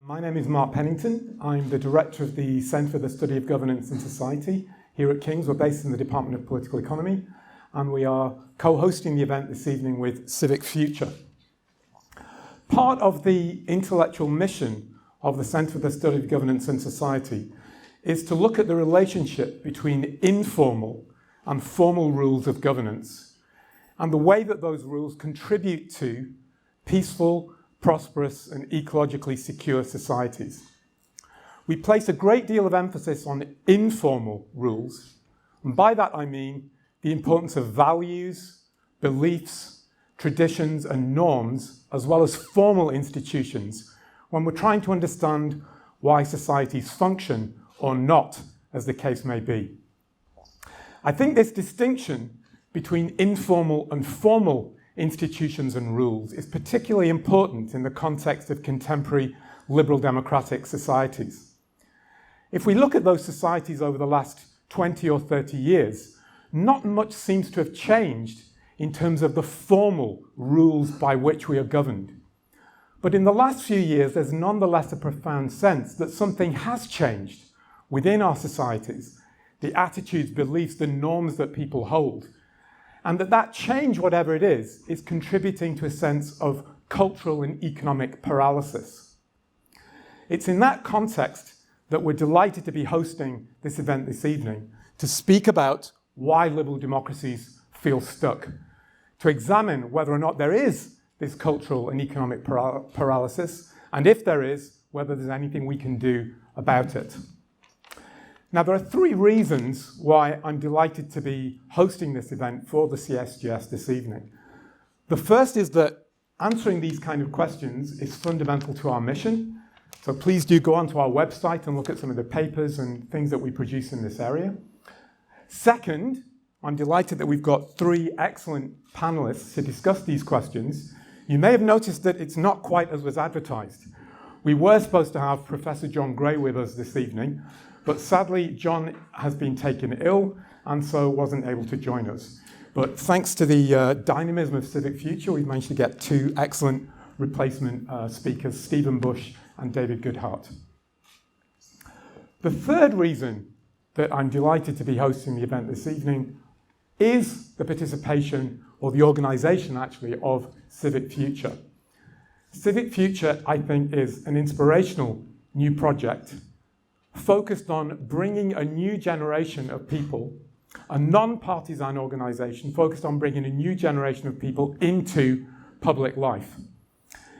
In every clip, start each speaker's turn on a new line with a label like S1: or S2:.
S1: My name is Mark Pennington. I'm the director of the Centre for the Study of Governance and Society here at King's. We're based in the Department of Political Economy, and we are co-hosting the event this evening with Civic Future. Part of the intellectual mission of the Centre for the Study of Governance and Society is to look at the relationship between informal and formal rules of governance and the way that those rules contribute to peaceful, prosperous and ecologically secure societies. We place a great deal of emphasis on informal rules, and by that I mean the importance of values, beliefs, traditions and norms, as well as formal institutions, when we're trying to understand why societies function or not, as the case may be. I think this distinction between informal and formal institutions and rules is particularly important in the context of contemporary liberal democratic societies. If we look at those societies over the last 20 or 30 years, not much seems to have changed in terms of the formal rules by which we are governed. But in the last few years, there's nonetheless a profound sense that something has changed within our societies, the attitudes, beliefs, the norms that people hold, and that change, whatever it is contributing to a sense of cultural and economic paralysis. It's in that context that we're delighted to be hosting this event this evening to speak about why liberal democracies feel stuck, to examine whether or not there is this cultural and economic paralysis, and if there is, whether there's anything we can do about it. Now, there are three reasons why I'm delighted to be hosting this event for the CSGS this evening. The first is that answering these kind of questions is fundamental to our mission. So please do go onto our website and look at some of the papers and things that we produce in this area. Second, I'm delighted that we've got three excellent panelists to discuss these questions. You may have noticed that it's not quite as was advertised. We were supposed to have Professor John Gray with us this evening, but sadly, John has been taken ill and so wasn't able to join us. But thanks to the dynamism of Civic Future, we've managed to get two excellent replacement speakers, Stephen Bush and David Goodhart. The third reason that I'm delighted to be hosting the event this evening is the participation, or the organisation actually, of Civic Future. Civic Future, I think, is an inspirational new project focused on bringing a new generation of people, a non-partisan organisation focused on bringing a new generation of people into public life.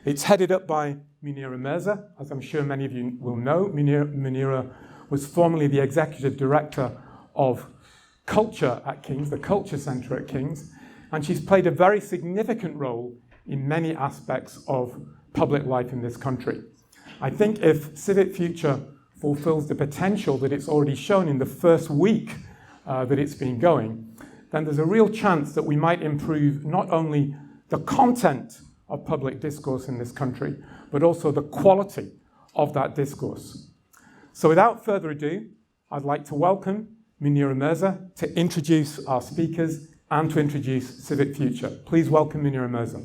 S1: It's headed up by Munira Mirza, as I'm sure many of you will know. Munira was formerly the Executive Director of Culture at King's, the Culture Centre at King's, and she's played a very significant role in many aspects of public life in this country. I think if Civic Future fulfills the potential that it's already shown in the first week that it's been going, then there's a real chance that we might improve not only the content of public discourse in this country, but also the quality of that discourse. So without further ado, I'd like to welcome Munira Mirza to introduce our speakers and to introduce Civic Future. Please welcome Munira Mirza.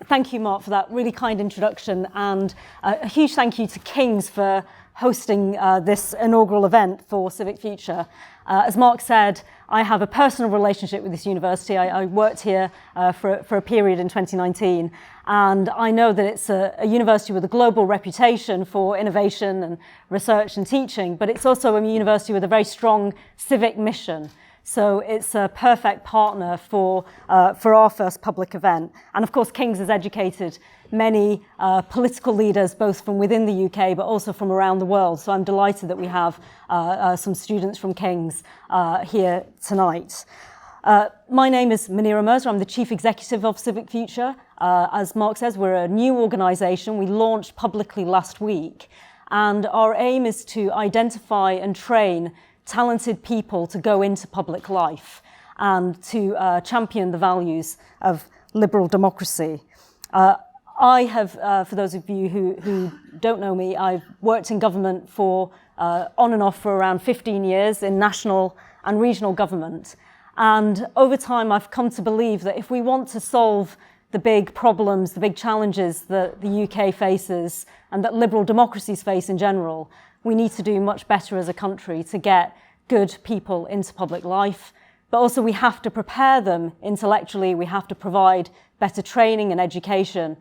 S2: Thank you, Mark, for that really kind introduction, and a huge thank you to King's for hosting this inaugural event for Civic Future. As Mark said, I have a personal relationship with this university. I worked here for a period in 2019, and I know that it's a university with a global reputation for innovation and research and teaching, but it's also a university with a very strong civic mission. So it's a perfect partner for our first public event. And of course, King's has educated many political leaders, both from within the UK, but also from around the world. So I'm delighted that we have some students from King's here tonight. My name is Munira Mirza. I'm the Chief Executive of Civic Future. As Mark says, we're a new organisation. We launched publicly last week. And our aim is to identify and train talented people to go into public life and to champion the values of liberal democracy. I have, for those of you who don't know me, I've worked in government for on and off for around 15 years in national and regional government. And over time, I've come to believe that if we want to solve the big problems, the big challenges that the UK faces and that liberal democracies face in general, we need to do much better as a country to get good people into public life. But also we have to prepare them intellectually. We have to provide better training and education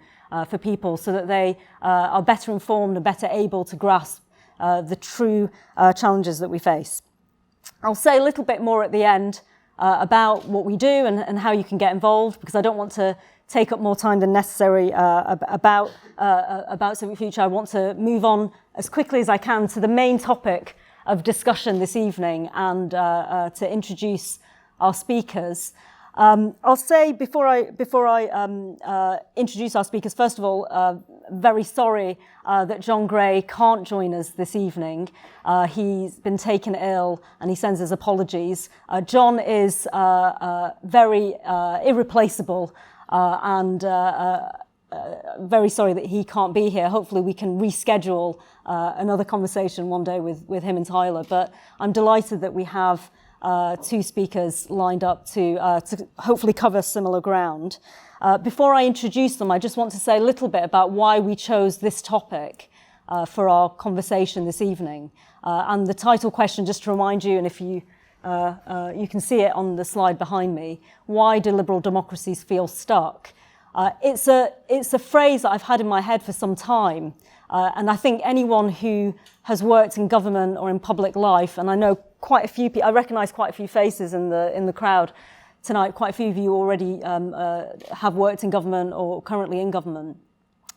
S2: for people so that they are better informed and better able to grasp the true challenges that we face. I'll say a little bit more at the end about what we do and how you can get involved, because I don't want to take up more time than necessary about Civic Future. I want to move on as quickly as I can to the main topic of discussion this evening and to introduce our speakers. I'll say before I introduce our speakers, first of all, very sorry that John Gray can't join us this evening. He's been taken ill and he sends his apologies. John is very irreplaceable and very sorry that he can't be here. Hopefully we can reschedule another conversation one day with him and Tyler, but I'm delighted that we have two speakers lined up to hopefully cover similar ground. Before I introduce them, I just want to say a little bit about why we chose this topic for our conversation this evening. And the title question, just to remind you, and if you can see it on the slide behind me, why do liberal democracies feel stuck? It's a phrase that I've had in my head for some time. And I think anyone who has worked in government or in public life, and I know quite a few people, I recognise quite a few faces in the crowd tonight, quite a few of you already have worked in government or currently in government.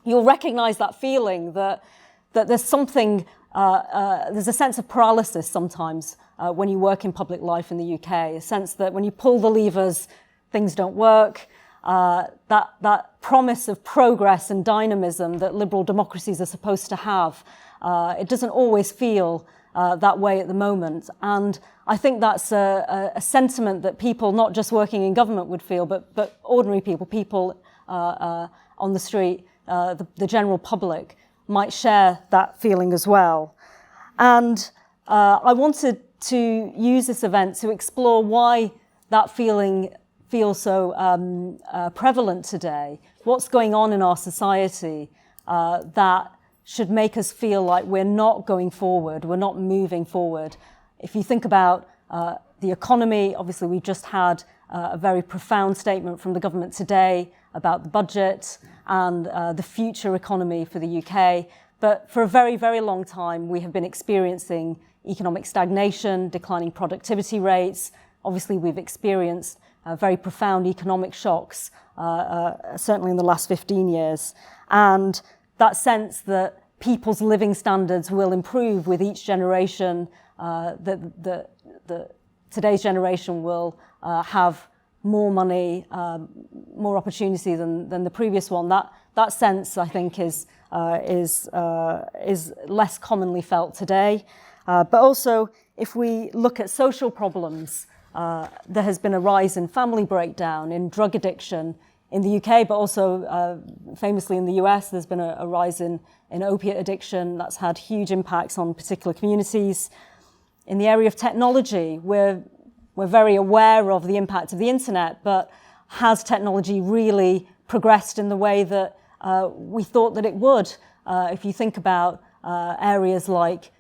S2: You'll recognise that feeling that there's something, there's a sense of paralysis sometimes when you work in public life in the UK, a sense that when you pull the levers, things don't work. That promise of progress and dynamism that liberal democracies are supposed to have, it doesn't always feel that way at the moment. And I think that's a sentiment that people not just working in government would feel, but ordinary people on the street, the general public might share that feeling as well. And I wanted to use this event to explore why that feeling feels so prevalent today. What's going on in our society that should make us feel like we're not going forward, we're not moving forward. If you think about the economy, obviously we just had a very profound statement from the government today about the budget and the future economy for the UK. But for a very, very long time, we have been experiencing economic stagnation, declining productivity rates. Obviously, we've experienced very profound economic shocks, certainly in the last 15 years. And that sense that people's living standards will improve with each generation, that today's generation will have more money, more opportunity than the previous one. That sense, I think, is less commonly felt today. But also, if we look at social problems, there has been a rise in family breakdown, in drug addiction in the UK, but also famously in the US, there's been a rise in opiate addiction that's had huge impacts on particular communities. In the area of technology, we're very aware of the impact of the internet, but has technology really progressed in the way that we thought that it would? If you think about areas like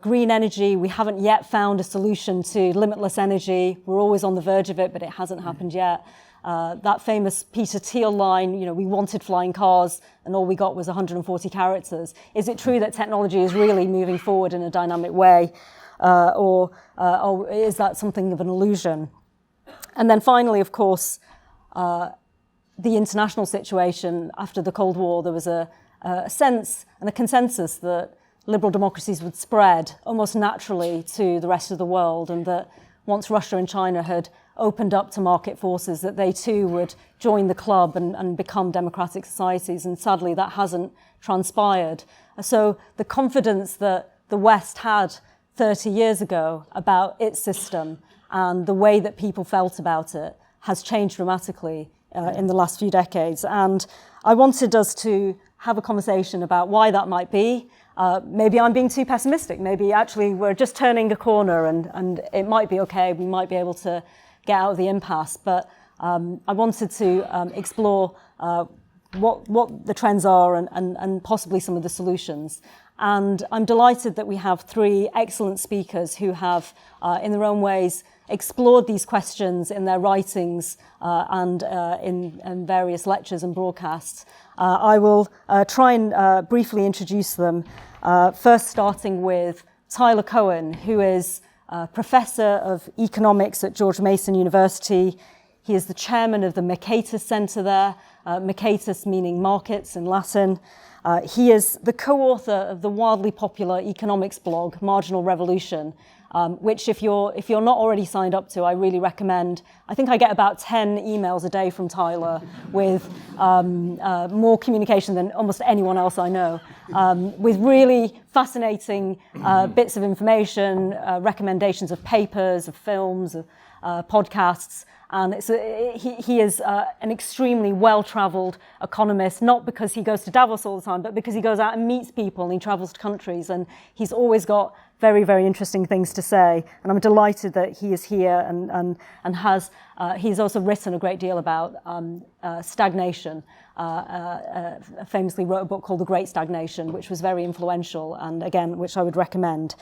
S2: green energy, we haven't yet found a solution to limitless energy. We're always on the verge of it, but it hasn't happened yet. That famous Peter Thiel line, we wanted flying cars and all we got was 140 characters. Is it true that technology is really moving forward in a dynamic way? Or is that something of an illusion? And then finally, of course, the international situation after the Cold War, there was a sense and a consensus that liberal democracies would spread almost naturally to the rest of the world, and that once Russia and China had opened up to market forces, that they too would join the club and become democratic societies. And sadly, that hasn't transpired. So the confidence that the West had 30 years ago about its system and the way that people felt about it has changed dramatically in the last few decades. And I wanted us to have a conversation about why that might be. Maybe I'm being too pessimistic. Maybe actually we're just turning a corner and it might be okay. We might be able to get out of the impasse. But I wanted to explore what the trends are and possibly some of the solutions. And I'm delighted that we have three excellent speakers who have, in their own ways, explored these questions in their writings and in various lectures and broadcasts. I will try and briefly introduce them, first starting with Tyler Cowen, who is Professor of Economics at George Mason University. He is the chairman of the Mercatus Centre there, Mercatus meaning markets in Latin. He is the co-author of the wildly popular economics blog, Marginal Revolution, which if you're not already signed up to, I really recommend. I think I get about 10 emails a day from Tyler with more communication than almost anyone else I know, with really fascinating bits of information, recommendations of papers, of films, of podcasts. And he is an extremely well-travelled economist, not because he goes to Davos all the time, but because he goes out and meets people and he travels to countries, and he's always got very, very interesting things to say. And I'm delighted that he is here and has, he's also written a great deal about stagnation. Famously wrote a book called The Great Stagnation, which was very influential and again, which I would recommend.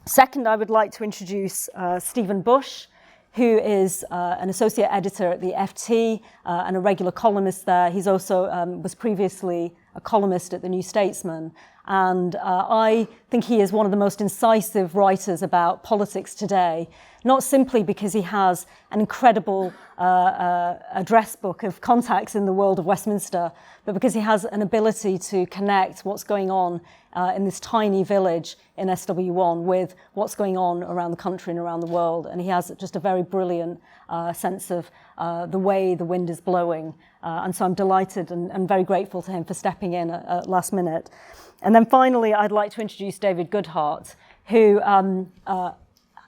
S2: Second, I would like to introduce Stephen Bush, who is an associate editor at the FT and a regular columnist there. He's also was previously a columnist at the New Statesman. And I think he is one of the most incisive writers about politics today, not simply because he has an incredible address book of contacts in the world of Westminster, but because he has an ability to connect what's going on in this tiny village in SW1 with what's going on around the country and around the world. And he has just a very brilliant sense of the way the wind is blowing. And so I'm delighted and very grateful to him for stepping in at last minute. And then finally, I'd like to introduce David Goodhart, who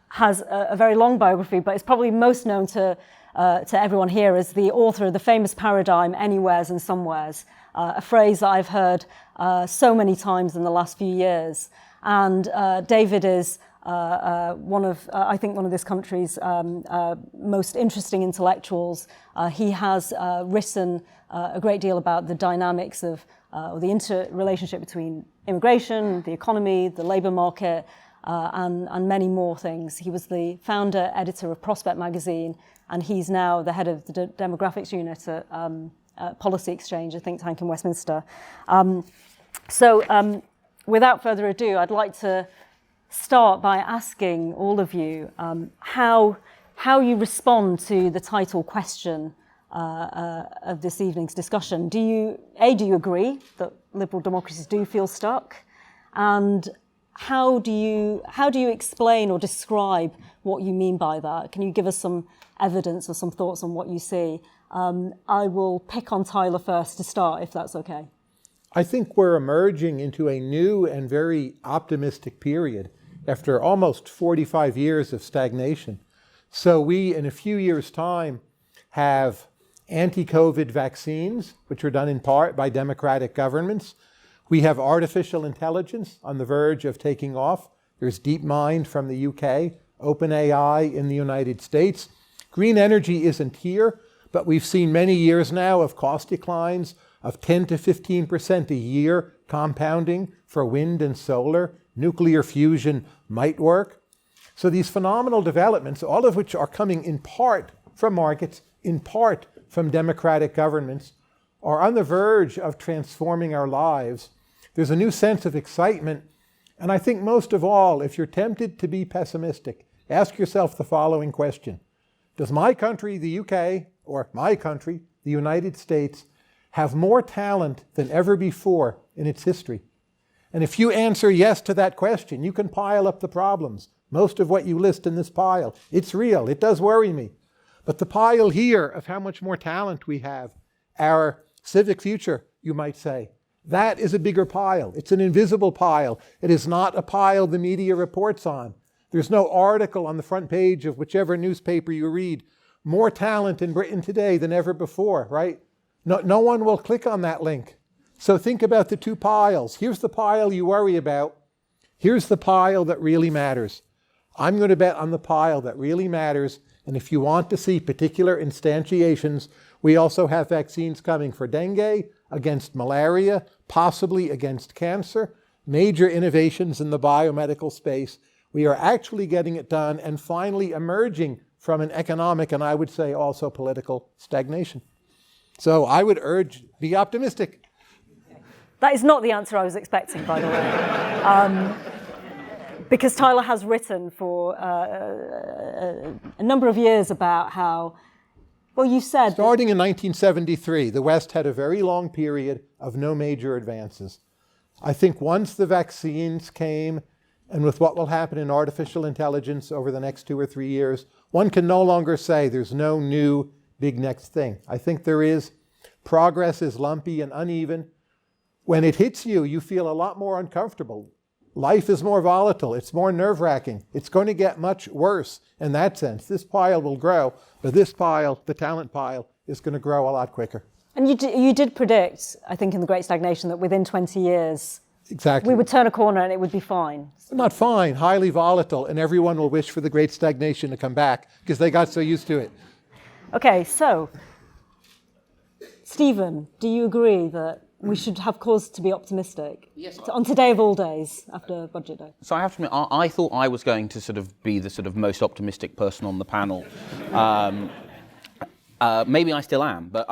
S2: has a very long biography, but is probably most known to everyone here as the author of the famous paradigm, Anywheres and Somewheres, a phrase that I've heard so many times in the last few years. And David is I think one of this country's most interesting intellectuals. He has written a great deal about the dynamics of or the interrelationship between immigration, the economy, the labour market, and many more things. He was the founder, editor of Prospect magazine, and he's now the head of the demographics unit at Policy Exchange, a think tank in Westminster. Without further ado, I'd like to start by asking all of you how you respond to the title question of this evening's discussion. Do you agree that liberal democracies do feel stuck? And how do you explain or describe what you mean by that? Can you give us some evidence or some thoughts on what you see? I will pick on Tyler first to start, if that's okay.
S3: I think we're emerging into a new and very optimistic period after almost 45 years of stagnation. So we, in a few years' time, have anti-COVID vaccines, which are done in part by democratic governments. We have artificial intelligence on the verge of taking off. There's DeepMind from the UK, OpenAI in the United States. Green energy isn't here, but we've seen many years now of cost declines of 10 to 15% a year compounding for wind and solar. Nuclear fusion might work. So these phenomenal developments, all of which are coming in part from markets, in part from democratic governments, are on the verge of transforming our lives. There's a new sense of excitement. And I think most of all, if you're tempted to be pessimistic, ask yourself the following question. Does my country, the UK, or my country, the United States, have more talent than ever before in its history? And if you answer yes to that question, you can pile up the problems. Most of what you list in this pile, it's real. It does worry me. But the pile here of how much more talent we have, our civic future, you might say, that is a bigger pile. It's an invisible pile. It is not a pile the media reports on. There's no article on the front page of whichever newspaper you read. More talent in Britain today than ever before, right? No one will click on that link. So think about the two piles. Here's the pile you worry about. Here's the pile that really matters. I'm going to bet on the pile that really matters. And if you want to see particular instantiations, we also have vaccines coming for dengue, against malaria, possibly against cancer, major innovations in the biomedical space. We are actually getting it done and finally emerging from an economic and I would say also political stagnation. So I would urge, be optimistic.
S2: That is not the answer I was expecting, by the way. Because Tyler has written for a number of years about how, well, you said...
S3: Starting in 1973, the West had a very long period of no major advances. I think once the vaccines came, and with what will happen in artificial intelligence over the next 2 or 3 years, one can no longer say there's no new big next thing. I think there is. Progress is lumpy and uneven. When it hits you, you feel a lot more uncomfortable. Life is more volatile. It's more nerve-wracking. It's going to get much worse in that sense. This pile will grow, but this pile, the talent pile, is going to grow a lot quicker.
S2: And you did predict, I think, in the Great Stagnation that within 20 years,
S3: exactly,
S2: we would turn a corner and it would be fine.
S3: Not fine, highly volatile, and everyone will wish for the Great Stagnation to come back because they got so used to it.
S2: Okay, so, Stephen, do you agree that we should have cause to be optimistic?
S4: Yes.
S2: On today of all days, after Budget Day.
S4: So I have to admit, I thought I was going to sort of be the sort of most optimistic person on the panel. Maybe I still am, but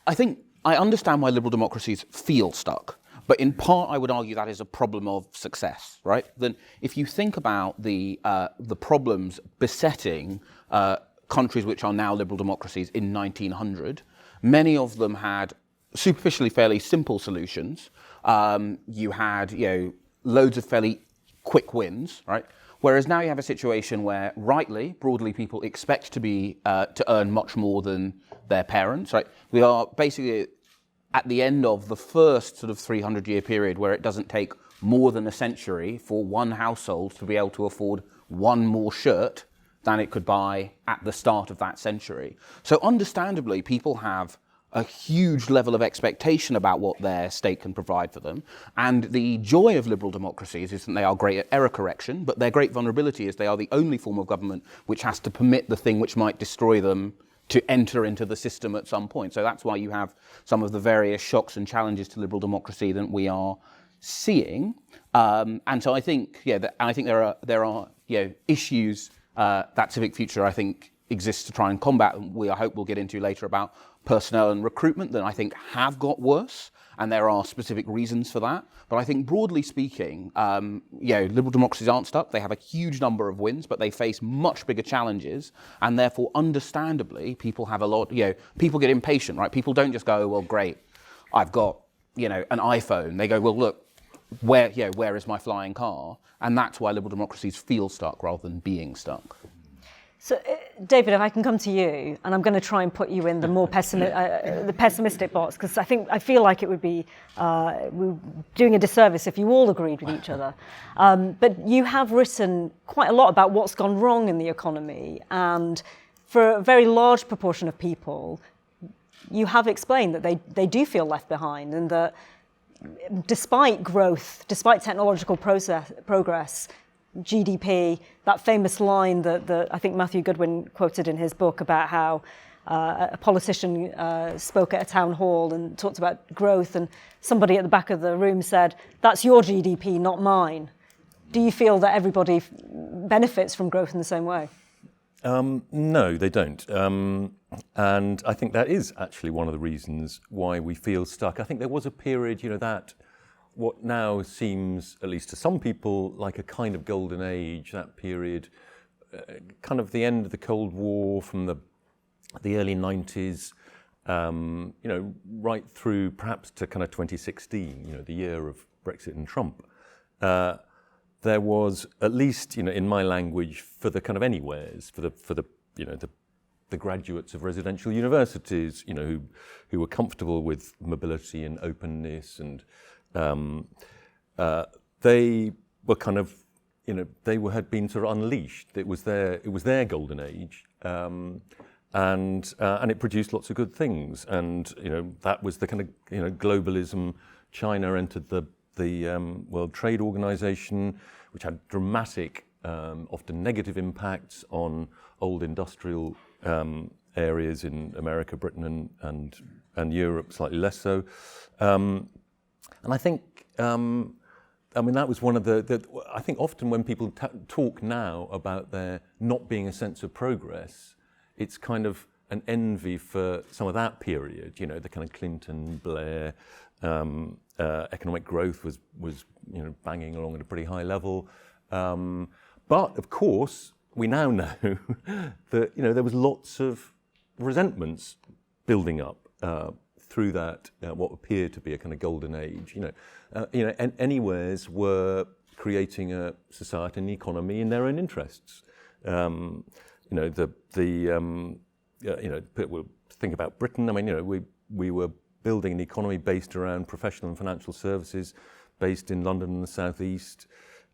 S4: I think I understand why liberal democracies feel stuck. But in part, I would argue that is a problem of success, right? Then, if you think about the problems besetting countries which are now liberal democracies in 1900, many of them had superficially fairly simple solutions. You had, loads of fairly quick wins, right? Whereas now you have a situation where, rightly, broadly, people expect to earn much more than their parents, right? We are basically at the end of the first sort of 300-year period where it doesn't take more than a century for one household to be able to afford one more shirt than it could buy at the start of that century. So understandably, people have a huge level of expectation about what their state can provide for them. And the joy of liberal democracies is that they are great at error correction, but their great vulnerability is they are the only form of government which has to permit the thing which might destroy them to enter into the system at some point. So that's why you have some of the various shocks and challenges to liberal democracy that we are seeing. And so I think, there are issues that Civic Future, I think, exists to try and combat, and I hope we'll get into later about personnel and recruitment that I think have got worse, and there are specific reasons for that. But I think broadly speaking, liberal democracies aren't stuck. They have a huge number of wins, but they face much bigger challenges, and therefore, understandably, people have a lot, people get impatient, right? People don't just go, well, great, I've got, an iPhone. They go, well, look, where is my flying car? And that's why liberal democracies feel stuck rather than being stuck.
S2: So, David, if I can come to you, and I'm going to try and put you in the more the pessimistic box, because I feel like it would be we're doing a disservice if you all agreed with each other. But you have written quite a lot about what's gone wrong in the economy, and for a very large proportion of people, you have explained that they do feel left behind, and that despite growth, despite technological progress, GDP, that famous line that I think Matthew Goodwin quoted in his book about how a politician spoke at a town hall and talked about growth, and somebody at the back of the room said, "That's your GDP, not mine." Do you feel that everybody benefits from growth in the same way?
S5: No, they don't. And I think that is actually one of the reasons why we feel stuck. I think there was a period, that what now seems, at least to some people, like a kind of golden age, that period, kind of the end of the Cold War from the early 90s, right through perhaps to kind of 2016, the year of Brexit and Trump. There was, at least, in my language, for the kind of anywheres, for the graduates of residential universities, who were comfortable with mobility and openness, and they were kind of, had been sort of unleashed. It was their golden age, and it produced lots of good things. And that was the kind of globalism. China entered the World Trade Organization, which had dramatic, often negative impacts on old industrial areas in America, Britain, and Europe, slightly less so. And I think, that was one of I think often when people talk now about there not being a sense of progress, it's kind of an envy for some of that period, the kind of Clinton, Blair, economic growth was banging along at a pretty high level. But of course, we now know that there was lots of resentments building up through that what appeared to be a kind of golden age. And anywheres were creating a society and the economy in their own interests. We'll think about Britain. I mean, we were building an economy based around professional and financial services, based in London and the southeast.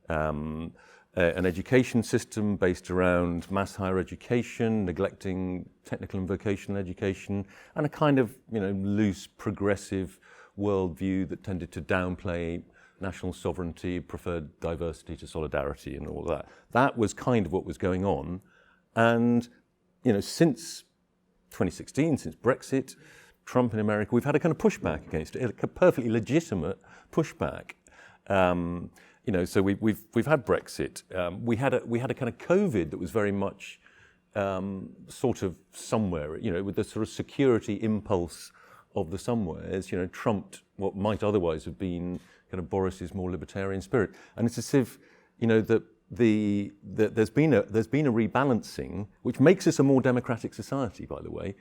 S5: An education system based around mass higher education, neglecting technical and vocational education, and a kind of loose progressive worldview that tended to downplay national sovereignty, preferred diversity to solidarity, and all of that. That was kind of what was going on, and since 2016, since Brexit, Trump in America, we've had a kind of pushback against it, a perfectly legitimate pushback. So we've had Brexit. We had a kind of COVID that was very much sort of somewhere, with the sort of security impulse of the somewheres, trumped what might otherwise have been kind of Boris's more libertarian spirit. And it's as if, that there's been a rebalancing, which makes us a more democratic society, by the way.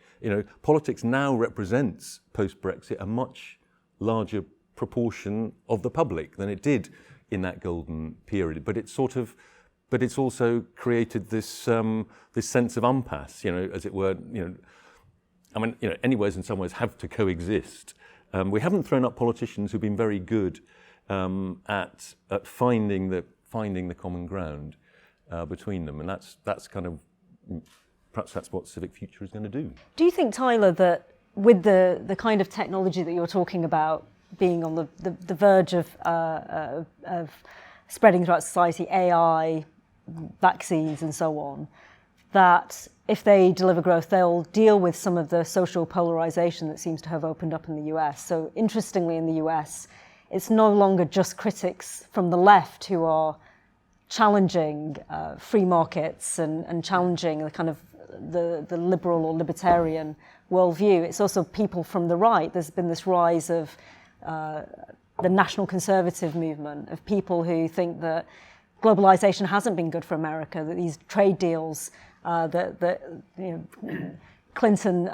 S5: Politics now represents, post-Brexit, a much larger proportion of the public than it did in that golden period. But it's also created this this sense of impasse, as it were. Anywheres and somewheres have to coexist. We haven't thrown up politicians who've been very good at finding the common ground between them, and that's kind of perhaps that's what Civic Future is going to do.
S2: Do you think, Tyler, that with the kind of technology that you're talking about being on the verge of spreading throughout society, AI, vaccines, and so on, that if they deliver growth, they'll deal with some of the social polarization that seems to have opened up in the US? So interestingly, in the US, it's no longer just critics from the left who are challenging free markets and challenging the kind of the liberal or libertarian worldview. It's also people from the right. There's been this rise of the national conservative movement, of people who think that globalization hasn't been good for America, that these trade deals that Clinton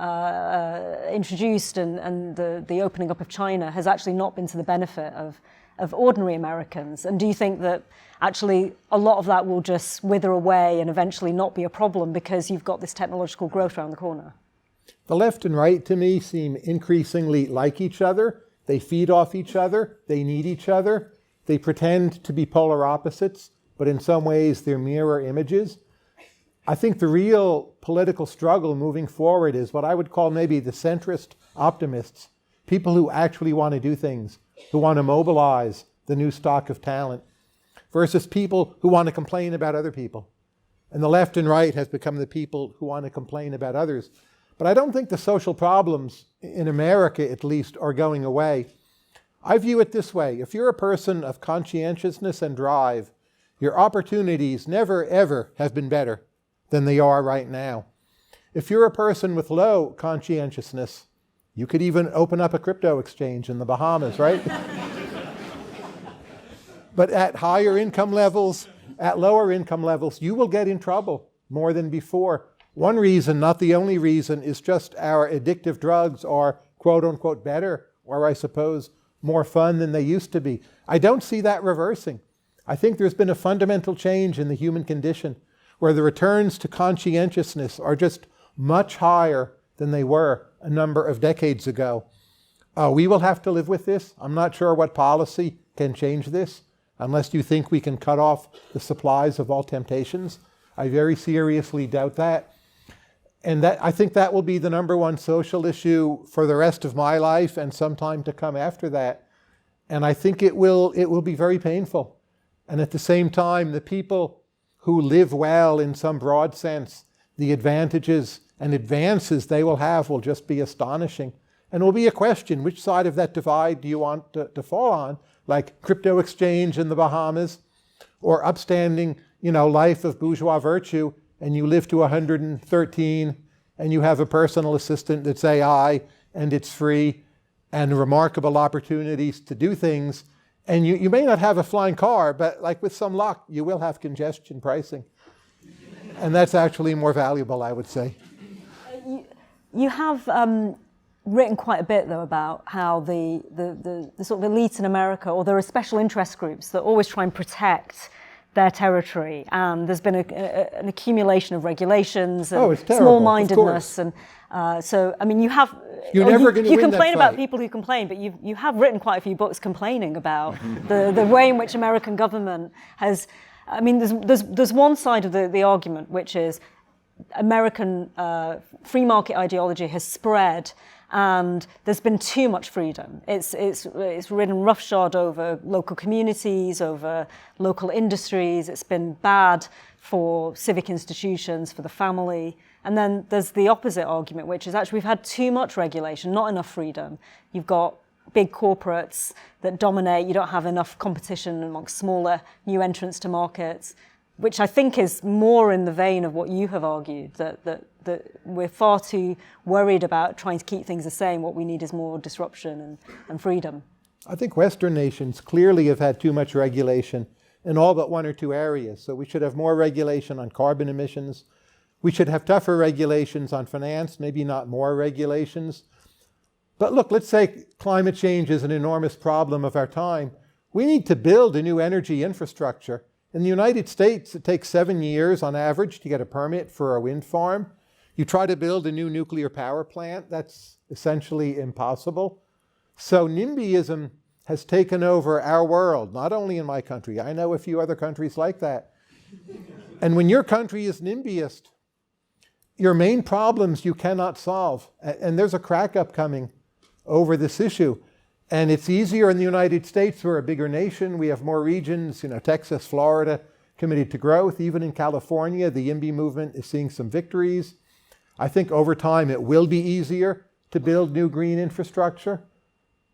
S2: introduced and the opening up of China has actually not been to the benefit of ordinary Americans. And do you think that actually a lot of that will just wither away and eventually not be a problem because you've got this technological growth around the corner?
S3: The left and right, to me, seem increasingly like each other. They feed off each other. They need each other. They pretend to be polar opposites, but in some ways they're mirror images. I think the real political struggle moving forward is what I would call maybe the centrist optimists, people who actually want to do things, who want to mobilize the new stock of talent, versus people who want to complain about other people. And the left and right has become the people who want to complain about others. But I don't think the social problems, in America at least, are going away. I view it this way. If you're a person of conscientiousness and drive, your opportunities never, ever have been better than they are right now. If you're a person with low conscientiousness, you could even open up a crypto exchange in the Bahamas, right? But at higher income levels, at lower income levels, you will get in trouble more than before. One reason, not the only reason, is just our addictive drugs are quote unquote better, or I suppose more fun than they used to be. I don't see that reversing. I think there's been a fundamental change in the human condition where the returns to conscientiousness are just much higher than they were a number of decades ago. We will have to live with this. I'm not sure what policy can change this, unless you think we can cut off the supplies of all temptations. I very seriously doubt that. And I think that will be the number one social issue for the rest of my life and some time to come after that. And I think it will be very painful. And at the same time, the people who live well in some broad sense, the advantages and advances they will have will just be astonishing. And it will be a question, which side of that divide do you want to fall on? Like crypto exchange in the Bahamas, or upstanding, life of bourgeois virtue, and you live to 113, and you have a personal assistant that's AI, and it's free, and remarkable opportunities to do things. And you may not have a flying car, but like with some luck, you will have congestion pricing. And that's actually more valuable, I would say.
S2: You have written quite a bit, though, about how the sort of elites in America, or there are special interest groups that always try and protect their territory, and there's been an accumulation of regulations and small-mindedness, and so I mean, you complain about people who complain, but you have written quite a few books complaining about the way in which American government has. I mean, there's one side of the argument, which is American free market ideology has spread, and there's been too much freedom. It's ridden roughshod over local communities, over local industries. It's been bad for civic institutions, for the family. And then there's the opposite argument, which is actually we've had too much regulation, not enough freedom. You've got big corporates that dominate. You don't have enough competition amongst smaller new entrants to markets, which I think is more in the vein of what you have argued, that we're far too worried about trying to keep things the same. What we need is more disruption and freedom.
S3: I think Western nations clearly have had too much regulation in all but one or two areas. So we should have more regulation on carbon emissions. We should have tougher regulations on finance, maybe not more regulations. But look, let's say climate change is an enormous problem of our time. We need to build a new energy infrastructure. In the United States, it takes 7 years on average to get a permit for a wind farm. You try to build a new nuclear power plant, that's essentially impossible. So NIMBYism has taken over our world, not only in my country. I know a few other countries like that. And when your country is NIMBYist, your main problems you cannot solve. And there's a crack up coming over this issue. And it's easier in the United States. We're a bigger nation. We have more regions, Texas, Florida, committed to growth. Even in California, the YIMBY movement is seeing some victories. I think over time it will be easier to build new green infrastructure.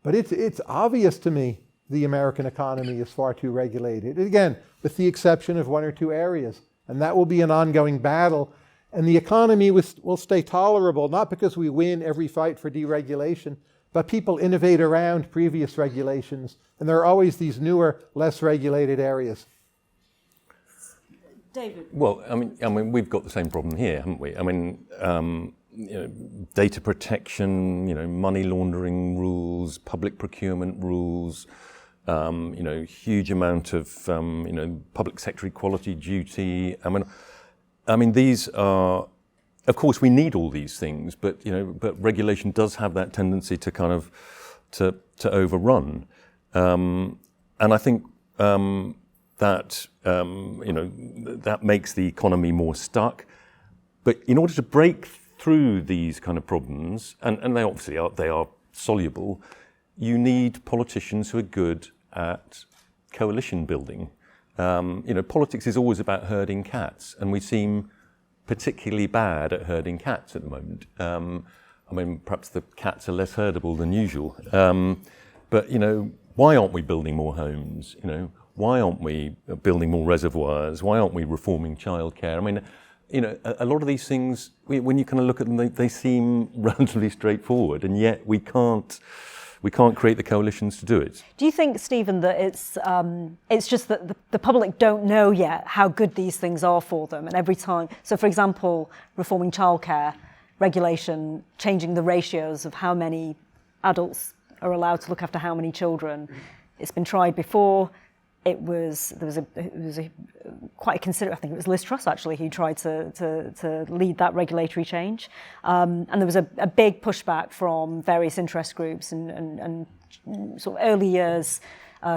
S3: But it's obvious to me the American economy is far too regulated. Again, with the exception of one or two areas. And that will be an ongoing battle. And the economy will stay tolerable, not because we win every fight for deregulation, but people innovate around previous regulations. And there are always these newer, less regulated areas.
S2: David?
S5: Well, I mean, we've got the same problem here, haven't we? I mean, data protection, money laundering rules, public procurement rules, huge amount of, public sector equality duty. I mean, these are, of course, we need all these things, but regulation does have that tendency to kind of to overrun, and I think that that makes the economy more stuck. But in order to break through these kind of problems, and they obviously are soluble, you need politicians who are good at coalition building. Politics is always about herding cats, and we seem particularly bad at herding cats at the moment. Perhaps the cats are less herdable than usual. But why aren't we building more homes? Why aren't we building more reservoirs? Why aren't we reforming childcare? A lot of these things, when you kind of look at them, they seem relatively straightforward, and yet we can't create the coalitions to do it.
S2: Do you think, Stephen, that it's just that the public don't know yet how good these things are for them, and every time, so for example, reforming childcare, regulation, changing the ratios of how many adults are allowed to look after how many children, it's been tried before. There was quite a considerate, I think it was Liz Truss actually, who tried to lead that regulatory change. And there was a big pushback from various interest groups and sort of early years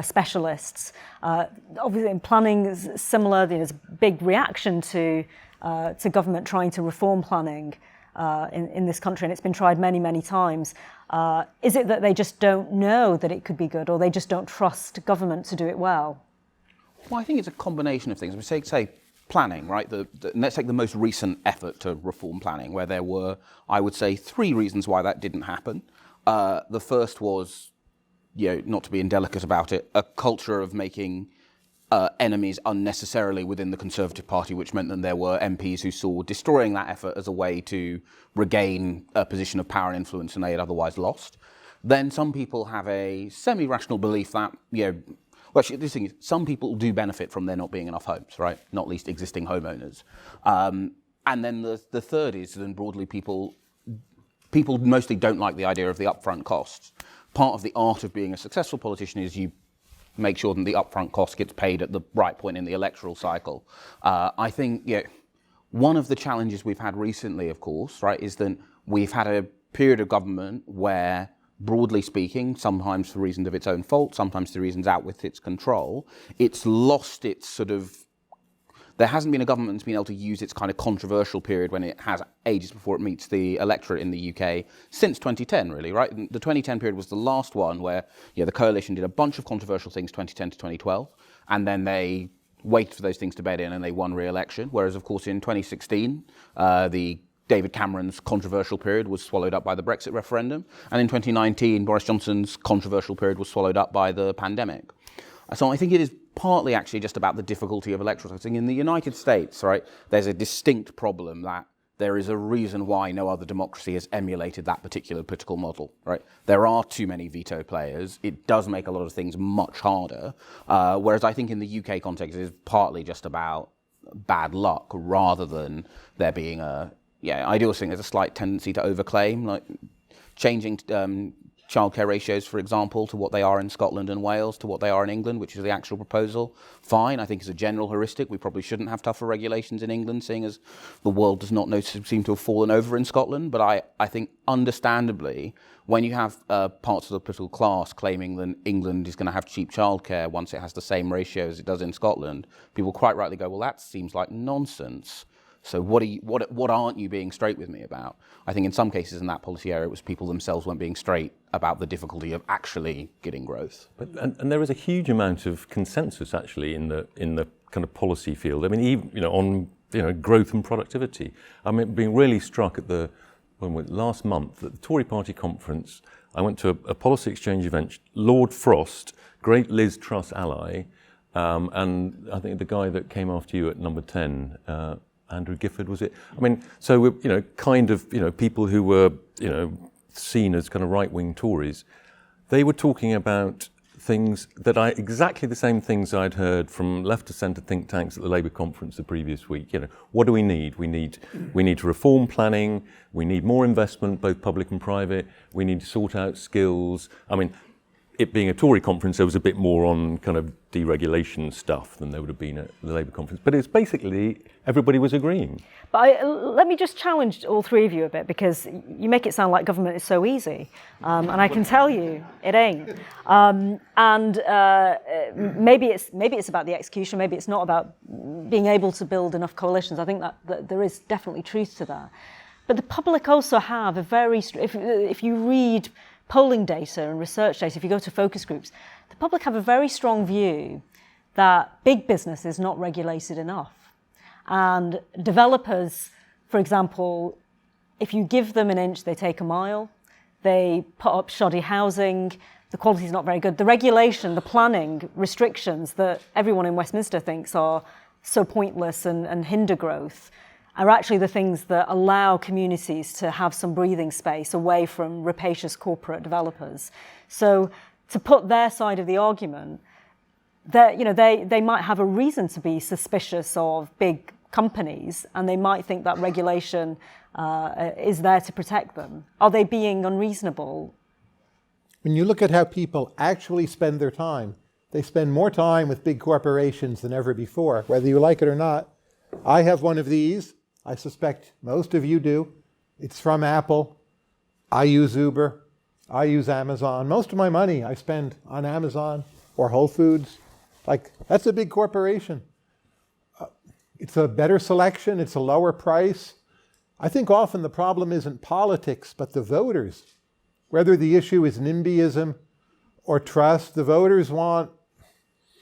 S2: specialists. Obviously in planning is similar, there's a big reaction to government trying to reform planning. in this country, and it's been tried many, many times. Is it that they just don't know that it could be good, or they just don't trust government to do it well?
S4: Well, I think it's a combination of things. We say planning, right? Let's take the most recent effort to reform planning, where there were, I would say, 3 reasons why that didn't happen. The first was, not to be indelicate about it, a culture of making enemies unnecessarily within the Conservative Party, which meant that there were MPs who saw destroying that effort as a way to regain a position of power and influence and they had otherwise lost. Then some people have a semi-rational belief that, well, actually, this thing is, some people do benefit from there not being enough homes, right? Not least existing homeowners. And then the third is, then broadly, people mostly don't like the idea of the upfront costs. Part of the art of being a successful politician is you make sure that the upfront cost gets paid at the right point in the electoral cycle. I think one of the challenges we've had recently, of course, right, is that we've had a period of government where, broadly speaking, sometimes for reasons of its own fault, sometimes for reasons out with its control, it's lost its sort of... There hasn't been a government that's been able to use its kind of controversial period when it has ages before it meets the electorate in the UK since 2010, really, right? The 2010 period was the last one where the coalition did a bunch of controversial things 2010 to 2012, and then they waited for those things to bed in and they won re-election. Whereas, of course, in 2016, the David Cameron's controversial period was swallowed up by the Brexit referendum, and in 2019, Boris Johnson's controversial period was swallowed up by the pandemic. So I think it is partly actually just about the difficulty of electoral voting. In the United States, right, there's a distinct problem that there is a reason why no other democracy has emulated that particular political model, right? There are too many veto players. It does make a lot of things much harder. Whereas I think in the UK context, it is partly just about bad luck rather than there being I do also think there's a slight tendency to overclaim, like changing childcare ratios, for example, to what they are in Scotland and Wales, to what they are in England, which is the actual proposal. Fine, I think as a general heuristic, we probably shouldn't have tougher regulations in England, seeing as the world does not seem to have fallen over in Scotland. But I think, understandably, when you have parts of the political class claiming that England is going to have cheap childcare once it has the same ratio as it does in Scotland, people quite rightly go, well, that seems like nonsense. So what aren't you being straight with me about? I think in some cases in that policy area, it was people themselves weren't being straight about the difficulty of actually getting growth.
S5: But, and there is a huge amount of consensus actually in the kind of policy field. I mean, even on growth and productivity. I mean, being really struck at last month at the Tory Party conference, I went to a policy exchange event. Lord Frost, great Liz Truss ally, and I think the guy that came after you at number 10. Andrew Gifford, was it? I mean, so we're, kind of, people who were, seen as kind of right-wing Tories, they were talking about things that exactly the same things I'd heard from left to centre think tanks at the Labour conference the previous week. What do we need? We need to reform planning. We need more investment, both public and private. We need to sort out skills. I mean, it being a Tory conference, there was a bit more on kind of deregulation stuff than there would have been at the Labour conference. But it's basically everybody was agreeing.
S2: But let me just challenge all 3 of you a bit, because you make it sound like government is so easy. And I can tell you it ain't. Maybe it's about the execution, maybe it's not about being able to build enough coalitions. I think that there is definitely truth to that. But the public also have a very, if you read polling data and research data, if you go to focus groups, the public have a very strong view that big business is not regulated enough. And developers, for example, if you give them an inch, they take a mile. They put up shoddy housing. The quality is not very good. The regulation, the planning restrictions that everyone in Westminster thinks are so pointless and hinder growth are actually the things that allow communities to have some breathing space away from rapacious corporate developers. So to put their side of the argument, that they might have a reason to be suspicious of big companies, and they might think that regulation is there to protect them. Are they being unreasonable?
S3: When you look at how people actually spend their time, they spend more time with big corporations than ever before, whether you like it or not. I have one of these. I suspect most of you do. It's from Apple. I use Uber. I use Amazon. Most of my money I spend on Amazon or Whole Foods. That's a big corporation. It's a better selection. It's a lower price. I think often the problem isn't politics, but the voters. Whether the issue is NIMBYism or trust, the voters want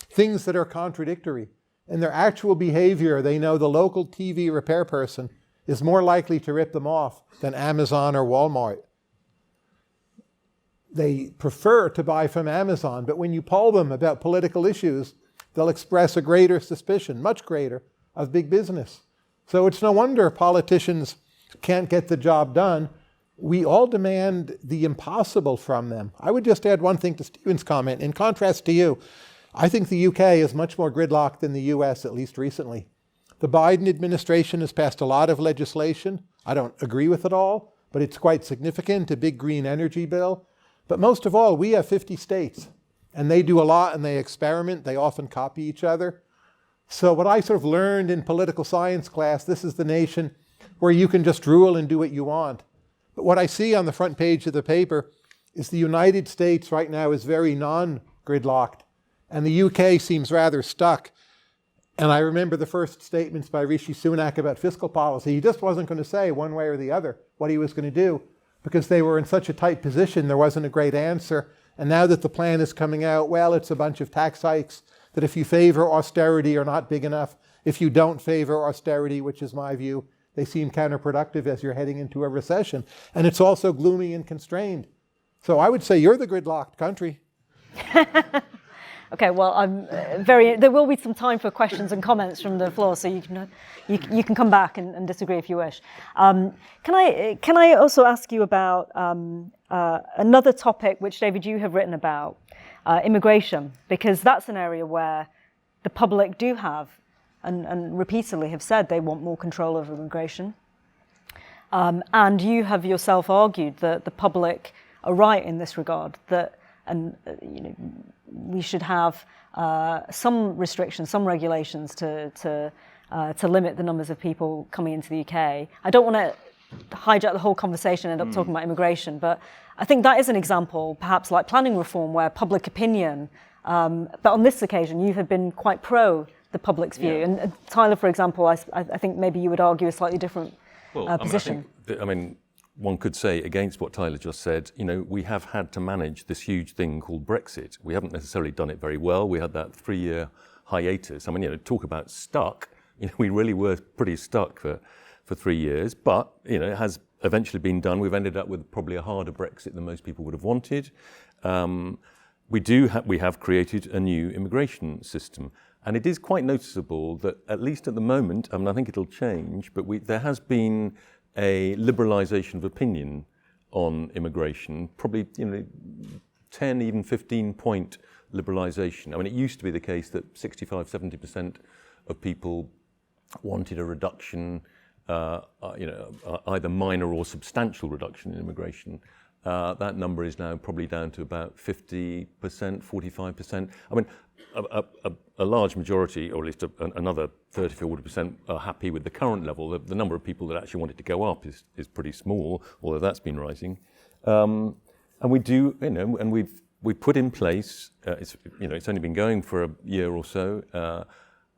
S3: things that are contradictory. In their actual behavior, they know the local TV repair person is more likely to rip them off than Amazon or Walmart. They prefer to buy from Amazon, but when you poll them about political issues, they'll express a greater suspicion, much greater, of big business. So it's no wonder politicians can't get the job done. We all demand the impossible from them. I would just add one thing to Stephen's comment. In contrast to you, I think the UK is much more gridlocked than the US, at least recently. The Biden administration has passed a lot of legislation. I don't agree with it all, but it's quite significant, a big green energy bill. But most of all, we have 50 states, and they do a lot and they experiment. They often copy each other. So what I sort of learned in political science class, this is the nation where you can just rule and do what you want. But what I see on the front page of the paper is the United States right now is very non-gridlocked, and the UK seems rather stuck. And I remember the first statements by Rishi Sunak about fiscal policy. He just wasn't going to say one way or the other what he was going to do, because they were in such a tight position, there wasn't a great answer. And now that the plan is coming out, well, it's a bunch of tax hikes that if you favor austerity are not big enough. If you don't favor austerity, which is my view, they seem counterproductive as you're heading into a recession. And it's also gloomy and constrained. So I would say you're the gridlocked country.
S2: Okay, well, there will be some time for questions and comments from the floor, so you can come back and disagree if you wish. Can I also ask you about another topic which, David, you have written about, immigration, because that's an area where the public do have and repeatedly have said they want more control over immigration. And you have yourself argued that the public are right in this regard, that we should have some restrictions, some regulations to limit the numbers of people coming into the UK. I don't want to hijack the whole conversation and end up talking about immigration, but I think that is an example, perhaps like planning reform, where public opinion, but on this occasion you have been quite pro the public's view. Yeah. And Tyler, for example, I think maybe you would argue a slightly different position.
S5: I mean, one could say against what Tyler just said, we have had to manage this huge thing called Brexit. We haven't necessarily done it very well. We had that 3-year hiatus. I mean, talk about stuck. We really were pretty stuck for 3 years, but, it has eventually been done. We've ended up with probably a harder Brexit than most people would have wanted. We have created a new immigration system. And it is quite noticeable that, at least at the moment, I think it'll change, but there has been a liberalisation of opinion on immigration, probably 10, even 15-point liberalisation. I mean, it used to be the case that 65-70% of people wanted a reduction, either minor or substantial reduction in immigration. That number is now probably down to about 50%, 45%. I mean, a large majority, or at least another 30-40% are happy with the current level. The number of people that actually wanted to go up is pretty small, although that's been rising. And we do, and we've put in place. It's only been going for a year or so.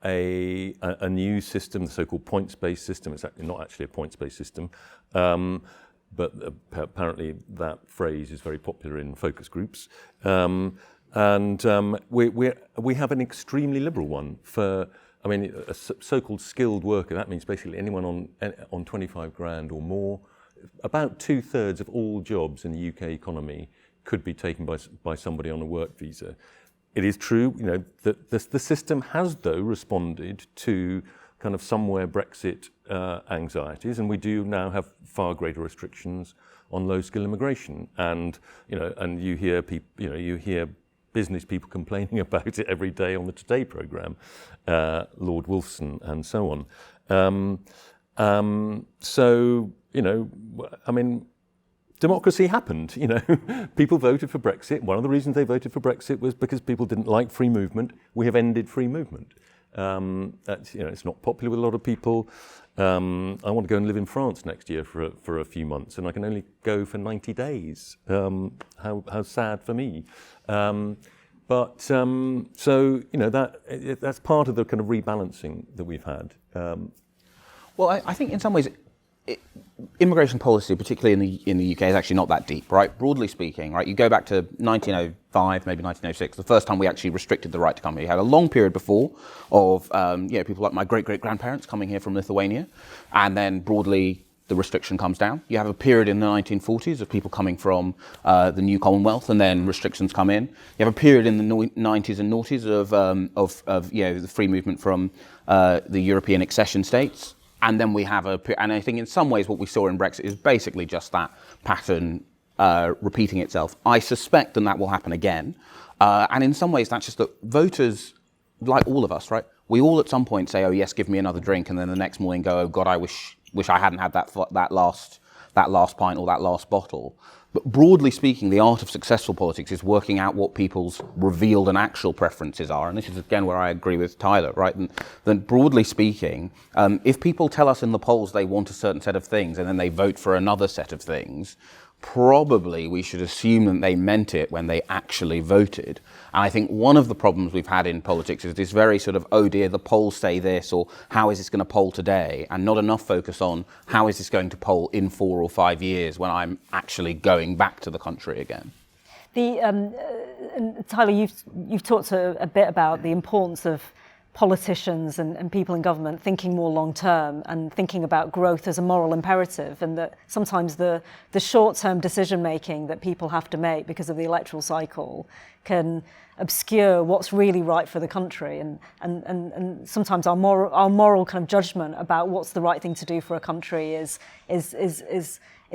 S5: A new system, the so-called points-based system. It's not actually a points-based system, but apparently that phrase is very popular in focus groups. And we have an extremely liberal one for, a so-called skilled worker. That means basically anyone on 25 grand or more. About 2/3 of all jobs in the UK economy could be taken by somebody on a work visa. It is true, that the system has, though, responded to kind of somewhere Brexit anxieties, and we do now have far greater restrictions on low-skill immigration. And and you hear business people complaining about it every day on the Today programme, Lord Wolfson and so on. Democracy happened. People voted for Brexit. One of the reasons they voted for Brexit was because people didn't like free movement. We have ended free movement. It's not popular with a lot of people. I want to go and live in France next year for a few months, and I can only go for 90 days. How sad for me. That's part of the kind of rebalancing that we've had.
S4: Well, I think in some ways immigration policy, particularly in the UK, is actually not that deep, right? Broadly speaking, right? You go back to 1905, maybe 1906, the first time we actually restricted the right to come here. You had a long period before of people like my great-great-grandparents coming here from Lithuania, and then broadly the restriction comes down. You have a period in the 1940s of people coming from the new Commonwealth, and then restrictions come in. You have a period in the 90s and noughties of the free movement from the European accession states. And then we have and I think in some ways what we saw in Brexit is basically just that pattern repeating itself. I suspect that will happen again. And in some ways that's just that voters, like all of us, right? We all at some point say, oh yes, give me another drink. And then the next morning go, oh God, I wish I hadn't had that last pint or that last bottle. But broadly speaking, the art of successful politics is working out what people's revealed and actual preferences are. And this is, again, where I agree with Tyler, right? And then broadly speaking, if people tell us in the polls they want a certain set of things and then they vote for another set of things, probably we should assume that they meant it when they actually voted. And I think one of the problems we've had in politics is this very sort of, oh dear, the polls say this, or how is this going to poll today? And not enough focus on how is this going to poll in 4 or 5 years when I'm actually going back to the country again.
S2: Tyler, you've talked a bit about the importance of politicians and people in government thinking more long term and thinking about growth as a moral imperative, and that sometimes the short term decision making that people have to make because of the electoral cycle can obscure what's really right for the country, and sometimes our moral kind of judgment about what's the right thing to do for a country is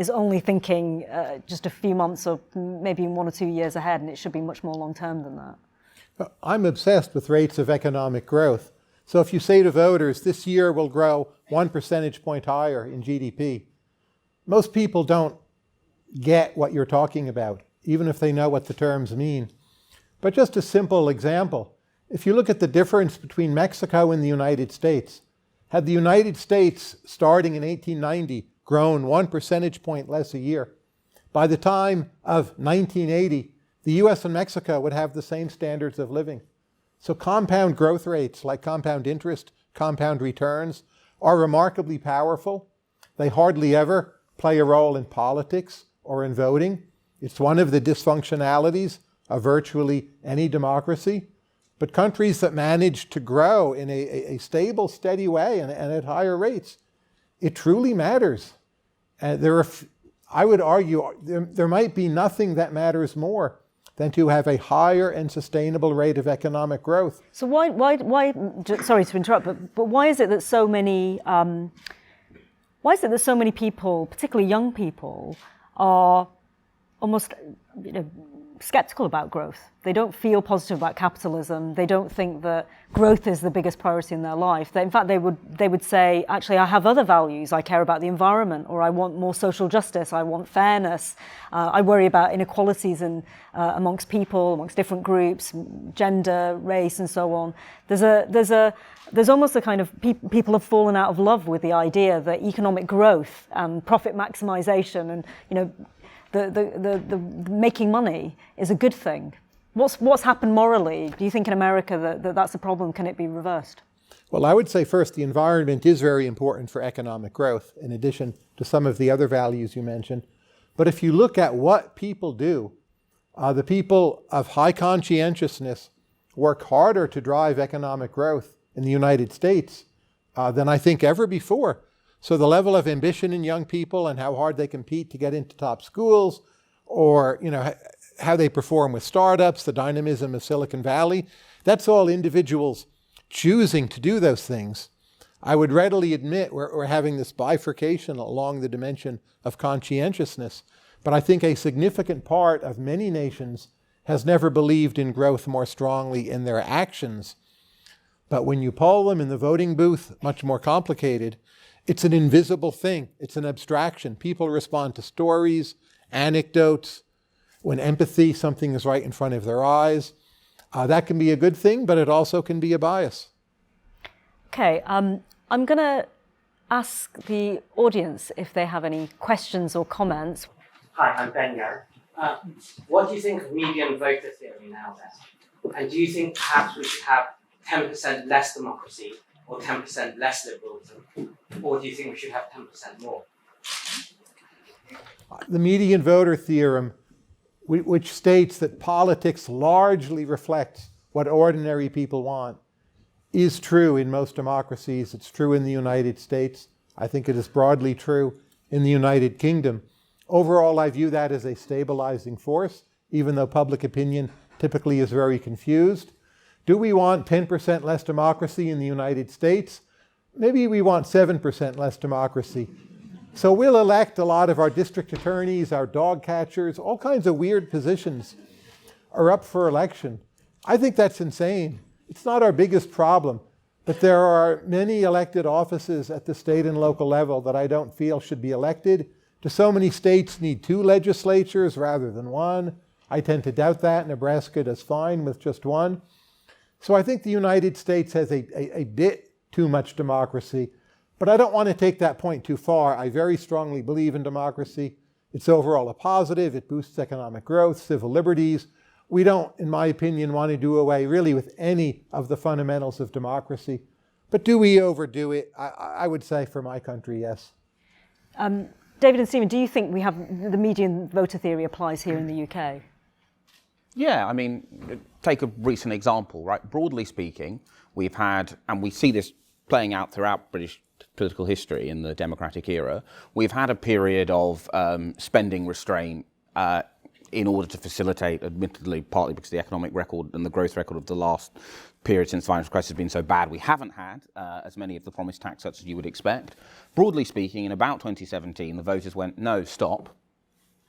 S2: only thinking just a few months or maybe 1 or 2 years ahead, and it should be much more long term than that.
S3: I'm obsessed with rates of economic growth. So if you say to voters, this year will grow 1 percentage point higher in GDP, most people don't get what you're talking about, even if they know what the terms mean. But just a simple example, if you look at the difference between Mexico and the United States, had the United States, starting in 1890, grown 1 percentage point less a year, by the time of 1980, the US and Mexico would have the same standards of living. So compound growth rates, like compound interest, compound returns, are remarkably powerful. They hardly ever play a role in politics or in voting. It's one of the dysfunctionalities of virtually any democracy. But countries that manage to grow in a stable, steady way and at higher rates, it truly matters. And I would argue there might be nothing that matters more than to have a higher and sustainable rate of economic growth.
S2: So why sorry to interrupt, but why is it that so many people, particularly young people, are almost skeptical about growth? They don't feel positive about capitalism. They don't think that growth is the biggest priority in their life. In fact, they would say, actually, I have other values. I care about the environment, or I want more social justice. I want fairness. I worry about inequalities amongst people, amongst different groups, gender, race, and so on. There's almost a kind of people have fallen out of love with the idea that economic growth and profit maximization and the making money is a good thing. What's happened morally? Do you think in America that's a problem? Can it be reversed?
S3: Well, I would say first, the environment is very important for economic growth, in addition to some of the other values you mentioned. But if you look at what people do, the people of high conscientiousness work harder to drive economic growth in the United States than I think ever before. So the level of ambition in young people and how hard they compete to get into top schools, or how they perform with startups, the dynamism of Silicon Valley, that's all individuals choosing to do those things. I would readily admit we're having this bifurcation along the dimension of conscientiousness, but I think a significant part of many nations has never believed in growth more strongly in their actions. But when you poll them in the voting booth, much more complicated, it's an invisible thing. It's an abstraction. People respond to stories, anecdotes. When empathy, something is right in front of their eyes. That can be a good thing, but it also can be a bias.
S2: Okay, I'm going to ask the audience if they have any questions or comments.
S6: Hi, I'm Ben Garrett. What do you think of median voter theory now then? And do you think perhaps we should have 10% less democracy or 10% less liberalism? Or do you think we should have 10% more?
S3: The median voter theorem, which states that politics largely reflects what ordinary people want, is true in most democracies. It's true in the United States. I think it is broadly true in the United Kingdom. Overall, I view that as a stabilizing force, even though public opinion typically is very confused. Do we want 10% less democracy in the United States? Maybe we want 7% less democracy. So we'll elect a lot of our district attorneys, our dog catchers, all kinds of weird positions are up for election. I think that's insane. It's not our biggest problem, but there are many elected offices at the state and local level that I don't feel should be elected. Do so many states need 2 legislatures rather than 1? I tend to doubt that. Nebraska does fine with just 1. So I think the United States has a bit too much democracy, but I don't want to take that point too far. I very strongly believe in democracy. It's overall a positive. It boosts economic growth, civil liberties. We don't, in my opinion, want to do away really with any of the fundamentals of democracy. But do we overdo it? I would say for my country, yes.
S2: David and Stephen, do you think we have the median voter theory applies here in the UK?
S4: Yeah, I mean, take a recent example, right? Broadly speaking, we've had, and we see this playing out throughout British political history in the democratic era, we've had a period of spending restraint in order to facilitate, admittedly, partly because the economic record and the growth record of the last period since the financial crisis has been so bad, we haven't had as many of the promised tax cuts as you would expect. Broadly speaking, in about 2017, the voters went, no, stop.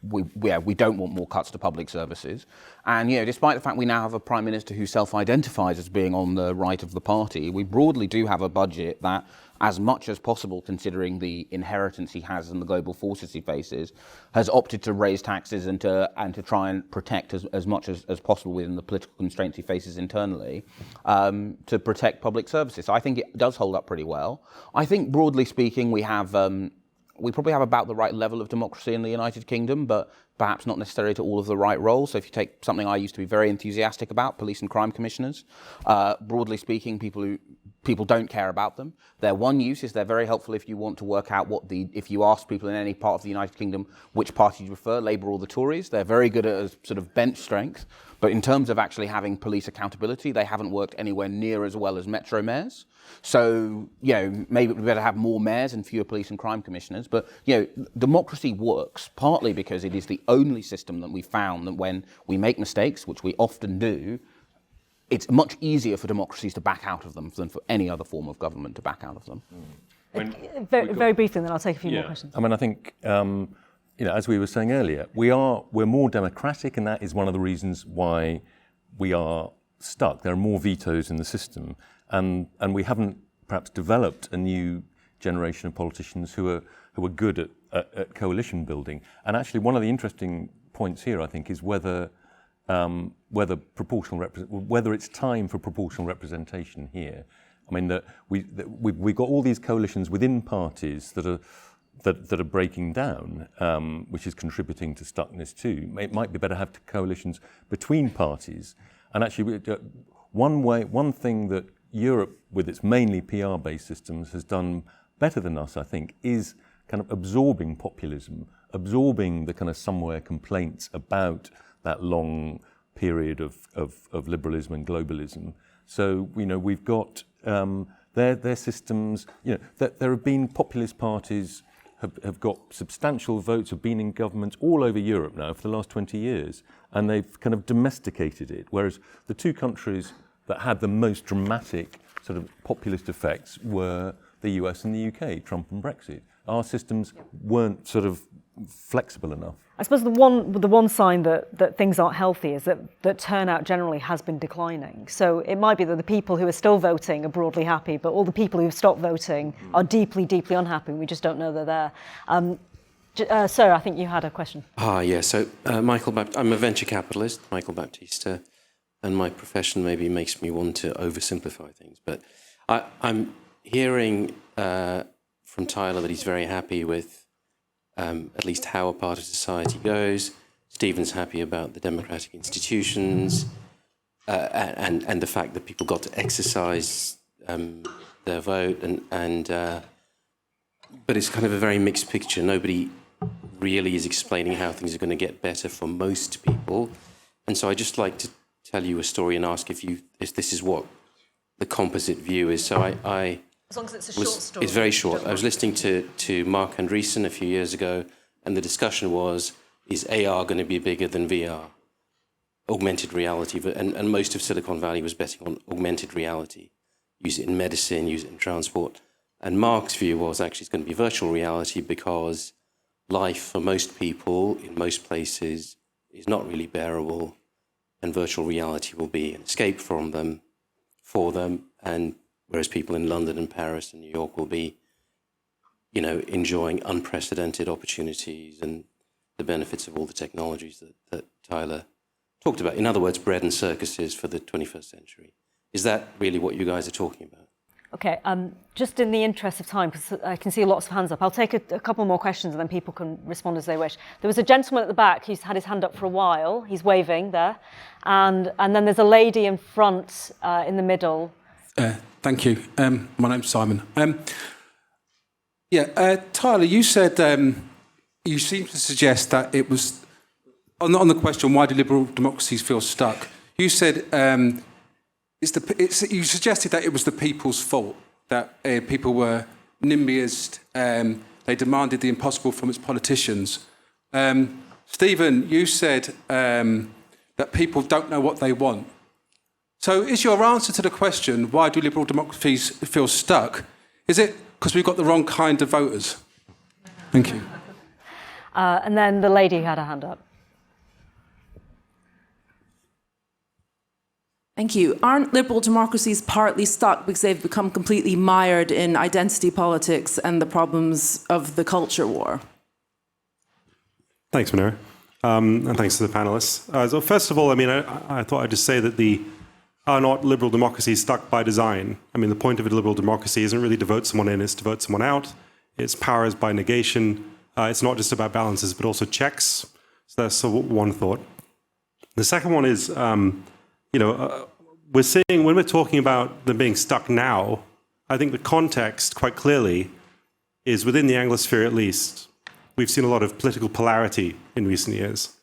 S4: We don't want more cuts to public services. And, despite the fact we now have a Prime Minister who self-identifies as being on the right of the party, we broadly do have a budget that, as much as possible, considering the inheritance he has and the global forces he faces, has opted to raise taxes and to try and protect as much as possible within the political constraints he faces internally, to protect public services. So I think it does hold up pretty well. I think, broadly speaking, we probably have about the right level of democracy in the United Kingdom, but perhaps not necessarily to all of the right roles. So if you take something I used to be very enthusiastic about, police and crime commissioners, broadly speaking, people don't care about them. Their one use is they're very helpful if you want to work out if you ask people in any part of the United Kingdom which party you prefer, Labour or the Tories, they're very good at sort of bench strength. But in terms of actually having police accountability, they haven't worked anywhere near as well as metro mayors. So, maybe we better have more mayors and fewer police and crime commissioners. But, democracy works partly because it is the only system that we found that when we make mistakes, which we often do, it's much easier for democracies to back out of them than for any other form of government to back out of them.
S2: Very briefly, then I'll take a few more questions.
S5: I mean, I think, as we were saying earlier, we're more democratic, and that is one of the reasons why we are stuck. There are more vetoes in the system, and we haven't perhaps developed a new generation of politicians who are good at coalition building. And actually, one of the interesting points here, I think, is whether it's time for proportional representation here. I mean, that we've got all these coalitions within parties that are breaking down, which is contributing to stuckness too. It might be better to have coalitions between parties. And actually, one thing that Europe, with its mainly PR-based systems, has done better than us, I think, is kind of absorbing populism, absorbing the kind of somewhere complaints about that long period of liberalism and globalism. So, we've got their systems, that there have been populist parties have got substantial votes, have been in governments all over Europe now for the last 20 years, and they've kind of domesticated it, whereas the two countries that had the most dramatic sort of populist effects were the US and the UK, Trump and Brexit. Our systems weren't sort of flexible enough.
S2: I suppose the one sign that things aren't healthy is that turnout generally has been declining. So it might be that the people who are still voting are broadly happy, but all the people who've stopped voting are deeply, deeply unhappy. We just don't know they're there. Sir, I think you had a question.
S7: Yeah. So I'm a venture capitalist, Michael Baptista, and my profession maybe makes me want to oversimplify things. But I'm hearing from Tyler that he's very happy with at least how a part of society goes. Stephen's happy about the democratic institutions and the fact that people got to exercise their vote. And but it's kind of a very mixed picture. Nobody really is explaining how things are going to get better for most people. And so I'd just like to tell you a story and ask if this is what the composite view is. So I
S2: As long as it's a short story.
S7: It's very short. I was listening to Mark Andreessen a few years ago, and the discussion was, is AR going to be bigger than VR? Augmented reality. And most of Silicon Valley was betting on augmented reality. Use it in medicine, use it in transport. And Mark's view was actually it's going to be virtual reality because life for most people in most places is not really bearable, and virtual reality will be an escape from them, for them, and whereas people in London and Paris and New York will be, enjoying unprecedented opportunities and the benefits of all the technologies that Tyler talked about. In other words, bread and circuses for the 21st century. Is that really what you guys are talking about?
S2: Okay, just in the interest of time, because I can see lots of hands up, I'll take a couple more questions and then people can respond as they wish. There was a gentleman at the back who's had his hand up for a while. He's waving there. And then there's a lady in front, in the middle.
S8: Thank you. My name's Simon. Tyler, you said you seem to suggest that it was on the question why do liberal democracies feel stuck. You said you suggested that it was the people's fault, that people were NIMBYist. They demanded the impossible from its politicians. Stephen, you said that people don't know what they want. So is your answer to the question, why do liberal democracies feel stuck, is it because we've got the wrong kind of voters? Thank you.
S2: And then the lady who had her hand up.
S9: Thank you. Aren't liberal democracies partly stuck because they've become completely mired in identity politics and the problems of the culture war?
S10: Thanks, Manera. And thanks to the panelists. So first of all, I thought I'd just say that are not liberal democracies stuck by design? The point of a liberal democracy isn't really to vote someone in, it's to vote someone out. It's powers by negation. It's not just about balances, but also checks. So that's one thought. The second one is, we're seeing, when we're talking about them being stuck now, I think the context, quite clearly, is within the Anglosphere at least. We've seen a lot of political polarity in recent years.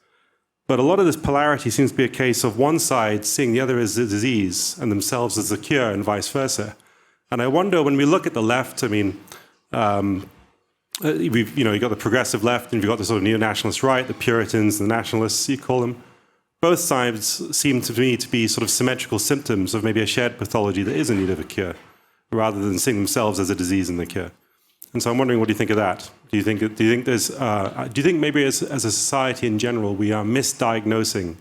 S10: But a lot of this polarity seems to be a case of one side seeing the other as a disease and themselves as a cure and vice versa. And I wonder, when we look at the left, you've got the progressive left and you've got the sort of neo-nationalist right, the Puritans, the nationalists, you call them. Both sides seem to me to be sort of symmetrical symptoms of maybe a shared pathology that is in need of a cure, rather than seeing themselves as a disease in the cure. And so I'm wondering, what do you think of that? Do you think maybe as a society in general we are misdiagnosing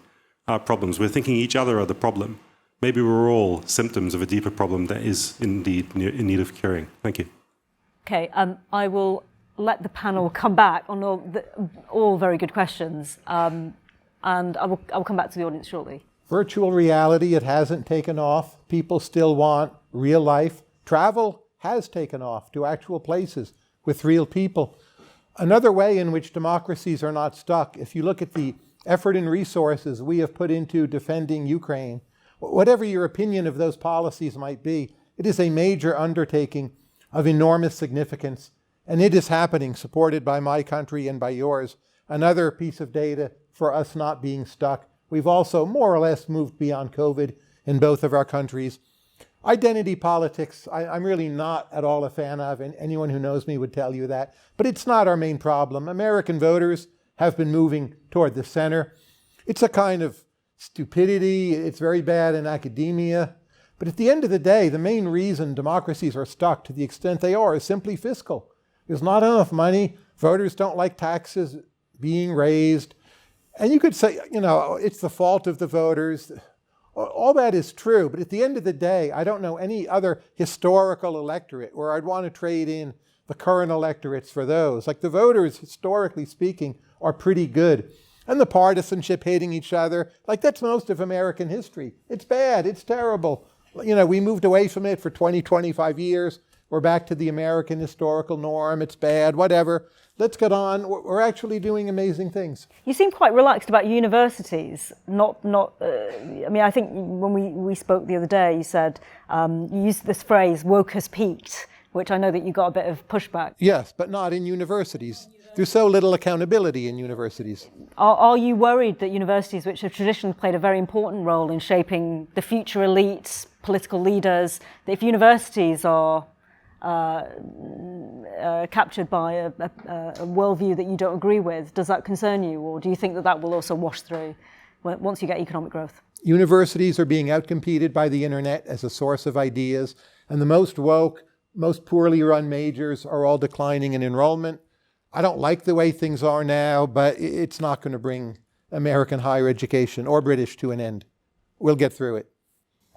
S10: our problems? We're thinking each other are the problem. Maybe we're all symptoms of a deeper problem that is indeed in need of curing. Thank you.
S2: Okay, I will let the panel come back on all very good questions, and I will come back to the audience shortly.
S3: Virtual reality, it hasn't taken off. People still want real life. Travel has taken off to actual places with real people. Another way in which democracies are not stuck, if you look at the effort and resources we have put into defending Ukraine, whatever your opinion of those policies might be, it is a major undertaking of enormous significance, and it is happening, supported by my country and by yours. Another piece of data for us not being stuck. We've also more or less moved beyond COVID in both of our countries. Identity politics, I'm really not at all a fan of, and anyone who knows me would tell you that. But it's not our main problem. American voters have been moving toward the center. It's a kind of stupidity. It's very bad in academia. But at the end of the day, the main reason democracies are stuck to the extent they are is simply fiscal. There's not enough money. Voters don't like taxes being raised. And you could say, it's the fault of the voters. All that is true, but at the end of the day, I don't know any other historical electorate where I'd want to trade in the current electorates for those. Like the voters, historically speaking, are pretty good. And the partisanship, hating each other, that's most of American history. It's bad, it's terrible. We moved away from it for 20, 25 years. We're back to the American historical norm. It's bad, whatever. Let's get on. We're actually doing amazing things.
S2: You seem quite relaxed about universities. I think when we spoke the other day, you said, you used this phrase, woke has peaked. which I know that you got a bit of pushback.
S3: Yes, but not in universities. There's so little accountability in universities.
S2: Are you worried that universities, which have traditionally played a very important role in shaping the future elites, political leaders, that if universities are captured by a worldview that you don't agree with, does that concern you, or do you think that that will also wash through once you get economic growth?
S3: Universities are being outcompeted by the internet as a source of ideas, and the most woke, most poorly run majors are all declining in enrollment. I don't like the way things are now, but it's not going to bring American higher education or British to an end. We'll get through it.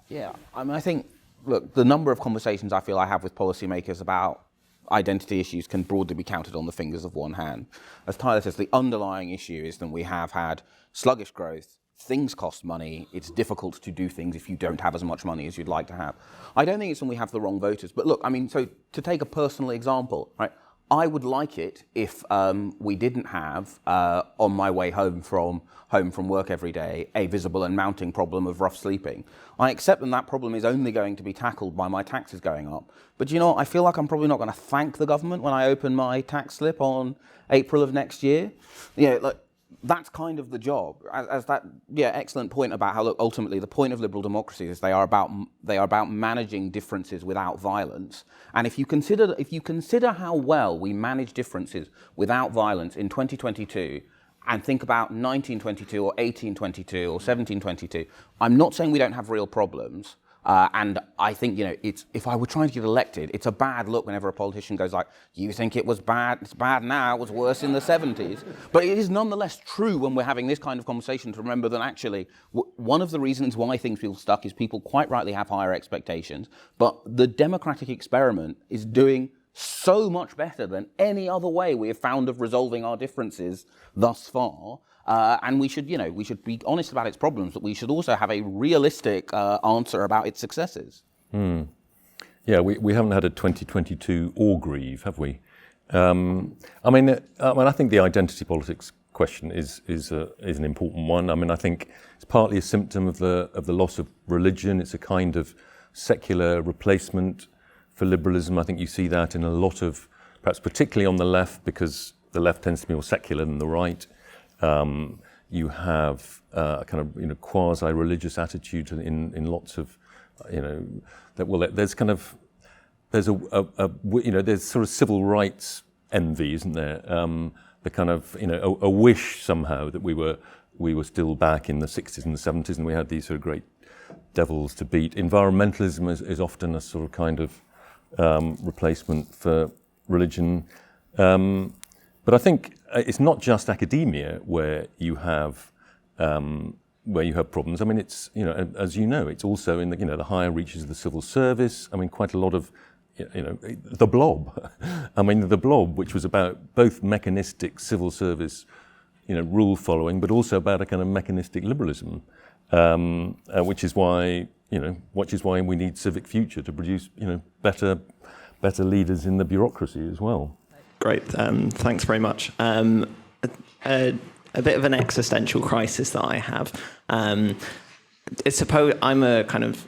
S4: Yeah, I mean, I think, look, the number of conversations I feel I have with policymakers about identity issues can broadly be counted on the fingers of one hand. As Tyler says, the underlying issue is that we have had sluggish growth, things cost money, it's difficult to do things if you don't have as much money as you'd like to have. I don't think it's when we have the wrong voters, but look, I mean, so to take a personal example, right? I would like it if we didn't have, on my way home from work every day, a visible and mounting problem of rough sleeping. I accept that problem is only going to be tackled by my taxes going up. But you know what? I feel like I'm probably not going to thank the government when I open my tax slip on April of next year. You know, like, that's kind of the job. As that, excellent point about how, look, ultimately the point of liberal democracies is they are about managing differences without violence. And if you consider how well we manage differences without violence in 2022, and think about 1922 or 1822 or 1722, I'm not saying we don't have real problems. And I think, if I were trying to get elected, it's a bad look whenever a politician goes like, you think it was bad, it's bad now, it was worse in the 70s. But it is nonetheless true when we're having this kind of conversation to remember that actually one of the reasons why things feel stuck is people quite rightly have higher expectations. But the democratic experiment is doing so much better than any other way we have found of resolving our differences thus far. And we should be honest about its problems, but we should also have a realistic answer about its successes.
S5: Yeah, we haven't had a 2022 Orgreave, have we? I think the identity politics question is an important one. I mean, I think it's partly a symptom of the loss of religion. It's a kind of secular replacement for liberalism. I think you see that in a lot of, perhaps particularly on the left, because the left tends to be more secular than the right. You have a kind of quasi-religious attitude in lots of there's sort of civil rights envy, isn't there? The kind of a wish somehow that we were still back in the 60s and the 70s and we had these sort of great devils to beat. Environmentalism is often a sort of kind of replacement for religion. But I think it's not just academia where you have problems. I mean, it's as you know, it's also in the higher reaches of the civil service. I mean, quite a lot of the blob. I mean, the blob, which was about both mechanistic civil service, rule following, but also about a kind of mechanistic liberalism, which is why we need Civic Future to produce better leaders in the bureaucracy as well.
S11: Great, thanks very much. A bit of an existential crisis that I have. Suppose I'm a kind of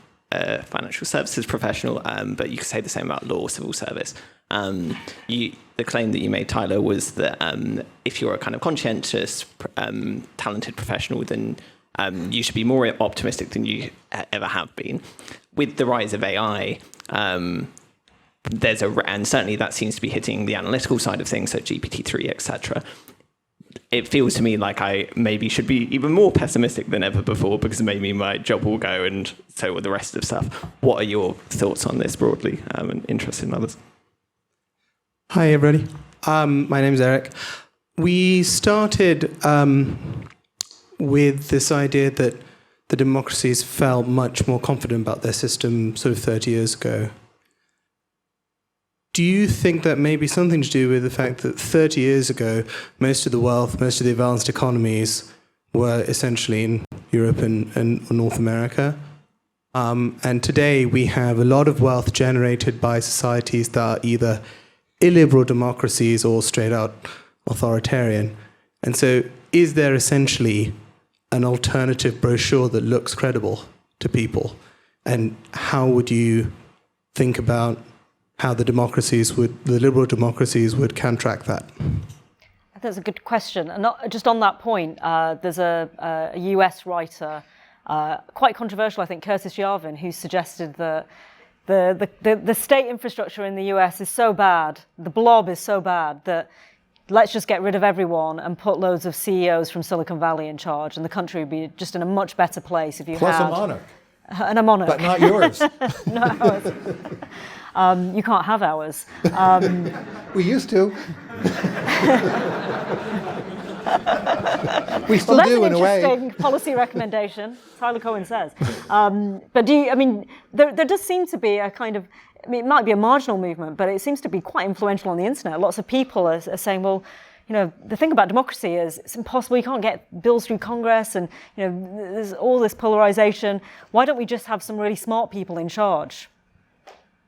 S11: financial services professional, but you could say the same about law, civil service. The claim that you made, Tyler, was that if you're a kind of conscientious, talented professional, then you should be more optimistic than you ever have been. With the rise of AI, and certainly that seems to be hitting the analytical side of things, so GPT-3, etc. It feels to me like I maybe should be even more pessimistic than ever before because maybe my job will go and so will the rest of stuff. What are your thoughts on this broadly and interested in others?
S12: Hi, everybody. My name is Eric. We started with this idea that the democracies felt much more confident about their system sort of 30 years ago. Do you think that may be something to do with the fact that 30 years ago, most of the wealth, most of the advanced economies were essentially in Europe and North America? And today we have a lot of wealth generated by societies that are either illiberal democracies or straight out authoritarian. And so is there essentially an alternative brochure that looks credible to people? And how would you think about how the liberal democracies would counteract that?
S2: That's a good question. And just on that point, there's a US writer, quite controversial, I think, Curtis Yarvin, who suggested that the state infrastructure in the US is so bad, the blob is so bad, that let's just get rid of everyone and put loads of CEOs from Silicon Valley in charge, and the country would be just in a much better place if you
S3: Plus
S2: had...
S3: a monarch.
S2: And a monarch.
S3: But not yours.
S2: Not ours. You can't have ours.
S3: We used to. We still do in a way.
S2: That's an interesting policy recommendation, Tyler Cowen says. But there does seem to be a kind of, it might be a marginal movement, but it seems to be quite influential on the internet. Lots of people are saying, well, the thing about democracy is it's impossible. You can't get bills through Congress, and there's all this polarization. Why don't we just have some really smart people in charge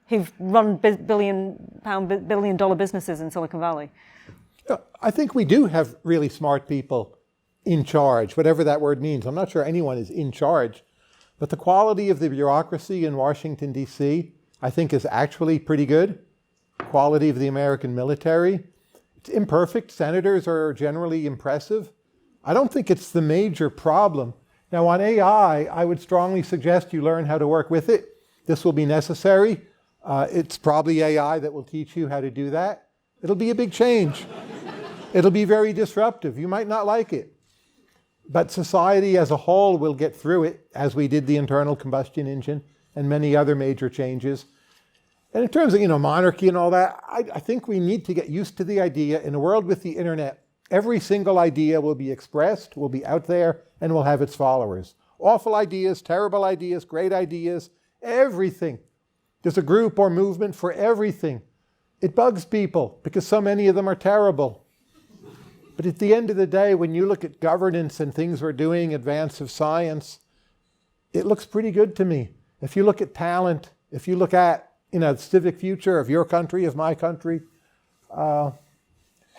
S2: who've run billion-dollar businesses in Silicon Valley?
S3: I think we do have really smart people in charge, whatever that word means. I'm not sure anyone is in charge, but the quality of the bureaucracy in Washington, D.C., I think is actually pretty good. Quality of the American military. It's imperfect. Senators are generally impressive. I don't think it's the major problem. Now, on AI, I would strongly suggest you learn how to work with it. This will be necessary. It's probably AI that will teach you how to do that. It'll be a big change. It'll be very disruptive. You might not like it. But society as a whole will get through it, as we did the internal combustion engine and many other major changes. And in terms of monarchy and all that, I think we need to get used to the idea in a world with the internet, every single idea will be expressed, will be out there, and will have its followers. Awful ideas, terrible ideas, great ideas, everything. There's a group or movement for everything. It bugs people because so many of them are terrible. But at the end of the day, when you look at governance and things we're doing, advance of science, it looks pretty good to me. If you look at talent, if you look at the civic future of your country, of my country,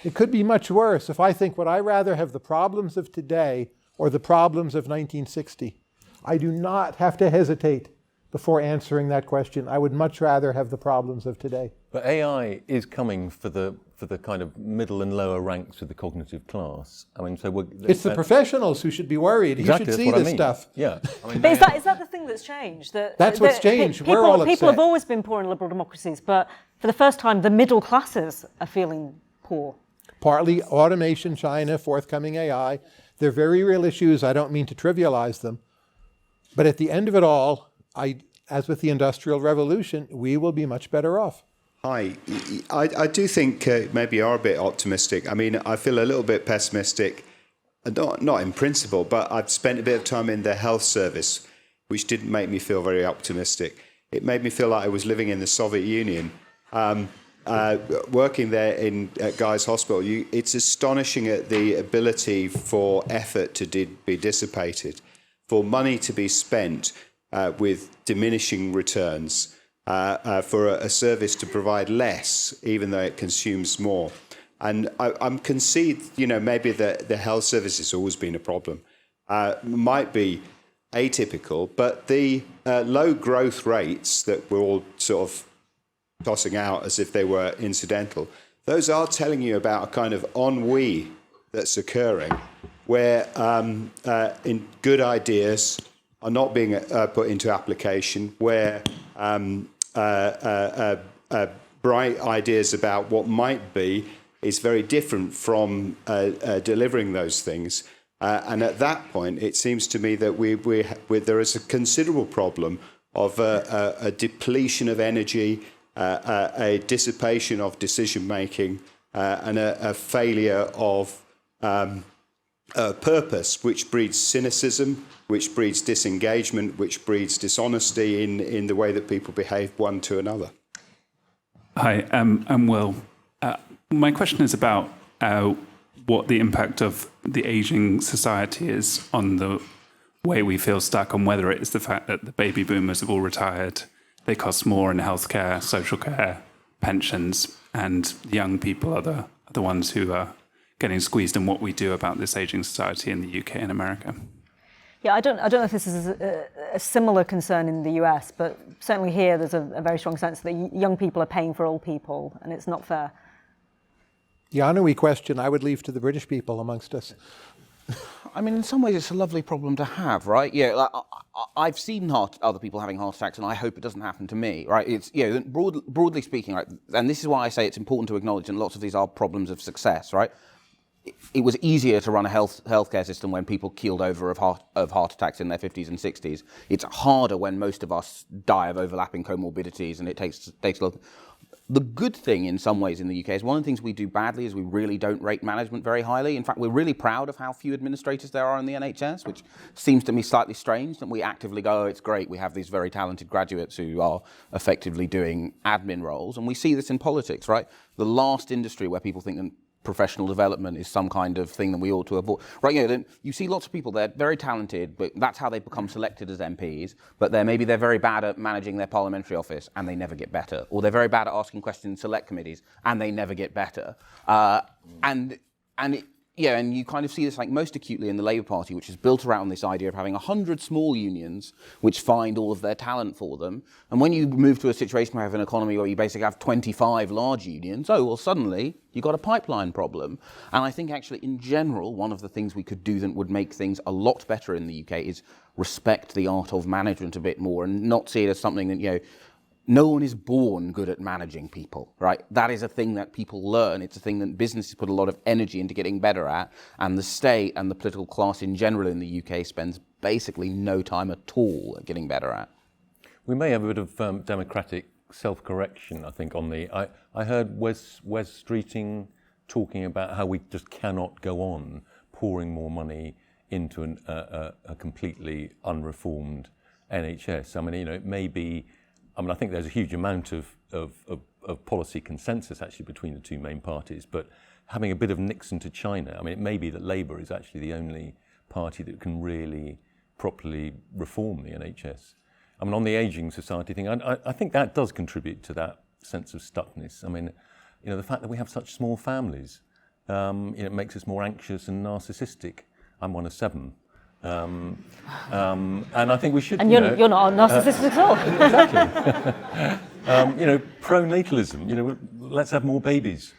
S3: it could be much worse. If I think, would I rather have the problems of today or the problems of 1960? I do not have to hesitate before answering that question. I would much rather have the problems of today.
S5: But AI is coming for the kind of middle and lower ranks of the cognitive class. I mean, so
S3: it's the professionals who should be worried.
S5: Exactly,
S3: you should see this stuff.
S5: Yeah.
S2: But is that the thing that's changed?
S3: That's what's changed. We're all upset.
S2: People have always been poor in liberal democracies, but for the first time, the middle classes are feeling poor.
S3: Partly automation, China, forthcoming AI. They're very real issues. I don't mean to trivialize them. But at the end of it all, as with the Industrial Revolution, we will be much better off.
S13: Hi. I do think maybe you are a bit optimistic. I mean, I feel a little bit pessimistic, not in principle, but I've spent a bit of time in the health service, which didn't make me feel very optimistic. It made me feel like I was living in the Soviet Union. Working there at Guy's Hospital, it's astonishing at the ability for effort to be dissipated, for money to be spent with diminishing returns, for a service to provide less, even though it consumes more. And I'm concede, maybe the health service has always been a problem. Might be atypical, but the low growth rates that we're all sort of tossing out as if they were incidental, those are telling you about a kind of ennui that's occurring, where in good ideas are not being put into application, where bright ideas about what might be is very different from delivering those things. And at that point, it seems to me that there is a considerable problem of a depletion of energy, a dissipation of decision-making, and a failure of purpose, which breeds cynicism, which breeds disengagement, which breeds dishonesty in the way that people behave one to another.
S14: Hi, I'm Will. My question is about what the impact of the ageing society is on the way we feel stuck, on whether it is the fact that the baby boomers have all retired, they cost more in healthcare, social care, pensions, and young people are the ones who are getting squeezed, and what we do about this ageing society in the UK and America.
S2: Yeah, I don't know if this is a similar concern in the US, but certainly here there's a very strong sense that young people are paying for old people, and it's not fair.
S3: The honorary question I would leave to the British people amongst us.
S4: I mean, in some ways, it's a lovely problem to have, right? Yeah, like, I've seen other people having heart attacks, and I hope it doesn't happen to me, right? It's, you know, broadly speaking, right, and this is why I say it's important to acknowledge, and lots of these are problems of success, right? It was easier to run a healthcare system when people keeled over of heart attacks in their 50s and 60s. It's harder when most of us die of overlapping comorbidities, and it takes a lot. The good thing in some ways in the UK is one of the things we do badly is we really don't rate management very highly. In fact, we're really proud of how few administrators there are in the NHS, which seems to me slightly strange that we actively go, oh, it's great, we have these very talented graduates who are effectively doing admin roles. And we see this in politics, right? The last industry where people think that professional development is some kind of thing that we ought to avoid. Right, you know, you see lots of people, they're very talented, but that's how they become selected as MPs, but maybe they're very bad at managing their parliamentary office and they never get better. Or they're very bad at asking questions in select committees and they never get better. And you kind of see this like most acutely in the Labour Party, which is built around this idea of having 100 small unions which find all of their talent for them. And when you move to a situation where you have an economy where you basically have 25 large unions, oh, well, suddenly you've got a pipeline problem. And I think actually in general, one of the things we could do that would make things a lot better in the UK is respect the art of management a bit more and not see it as something that, you know, no one is born good at managing people, right? That is a thing that people learn. It's a thing that businesses put a lot of energy into getting better at, and the state and the political class in general in the UK spends basically no time at all at getting better at.
S5: We may have a bit of democratic self-correction, I think, on the... I heard Wes Streeting talking about how we just cannot go on pouring more money into a completely unreformed NHS. I mean, you know, it may be... I mean, I think there's a huge amount of policy consensus actually between the two main parties, but having a bit of Nixon to China, I mean, it may be that Labour is actually the only party that can really properly reform the NHS. I mean, on the ageing society thing, I think that does contribute to that sense of stuckness. I mean, you know, the fact that we have such small families, you know, it makes us more anxious and narcissistic. I'm one of 7. And I think we should.
S2: And you're not narcissistic at all.
S5: Exactly. You know, pronatalism. You know, let's have more babies.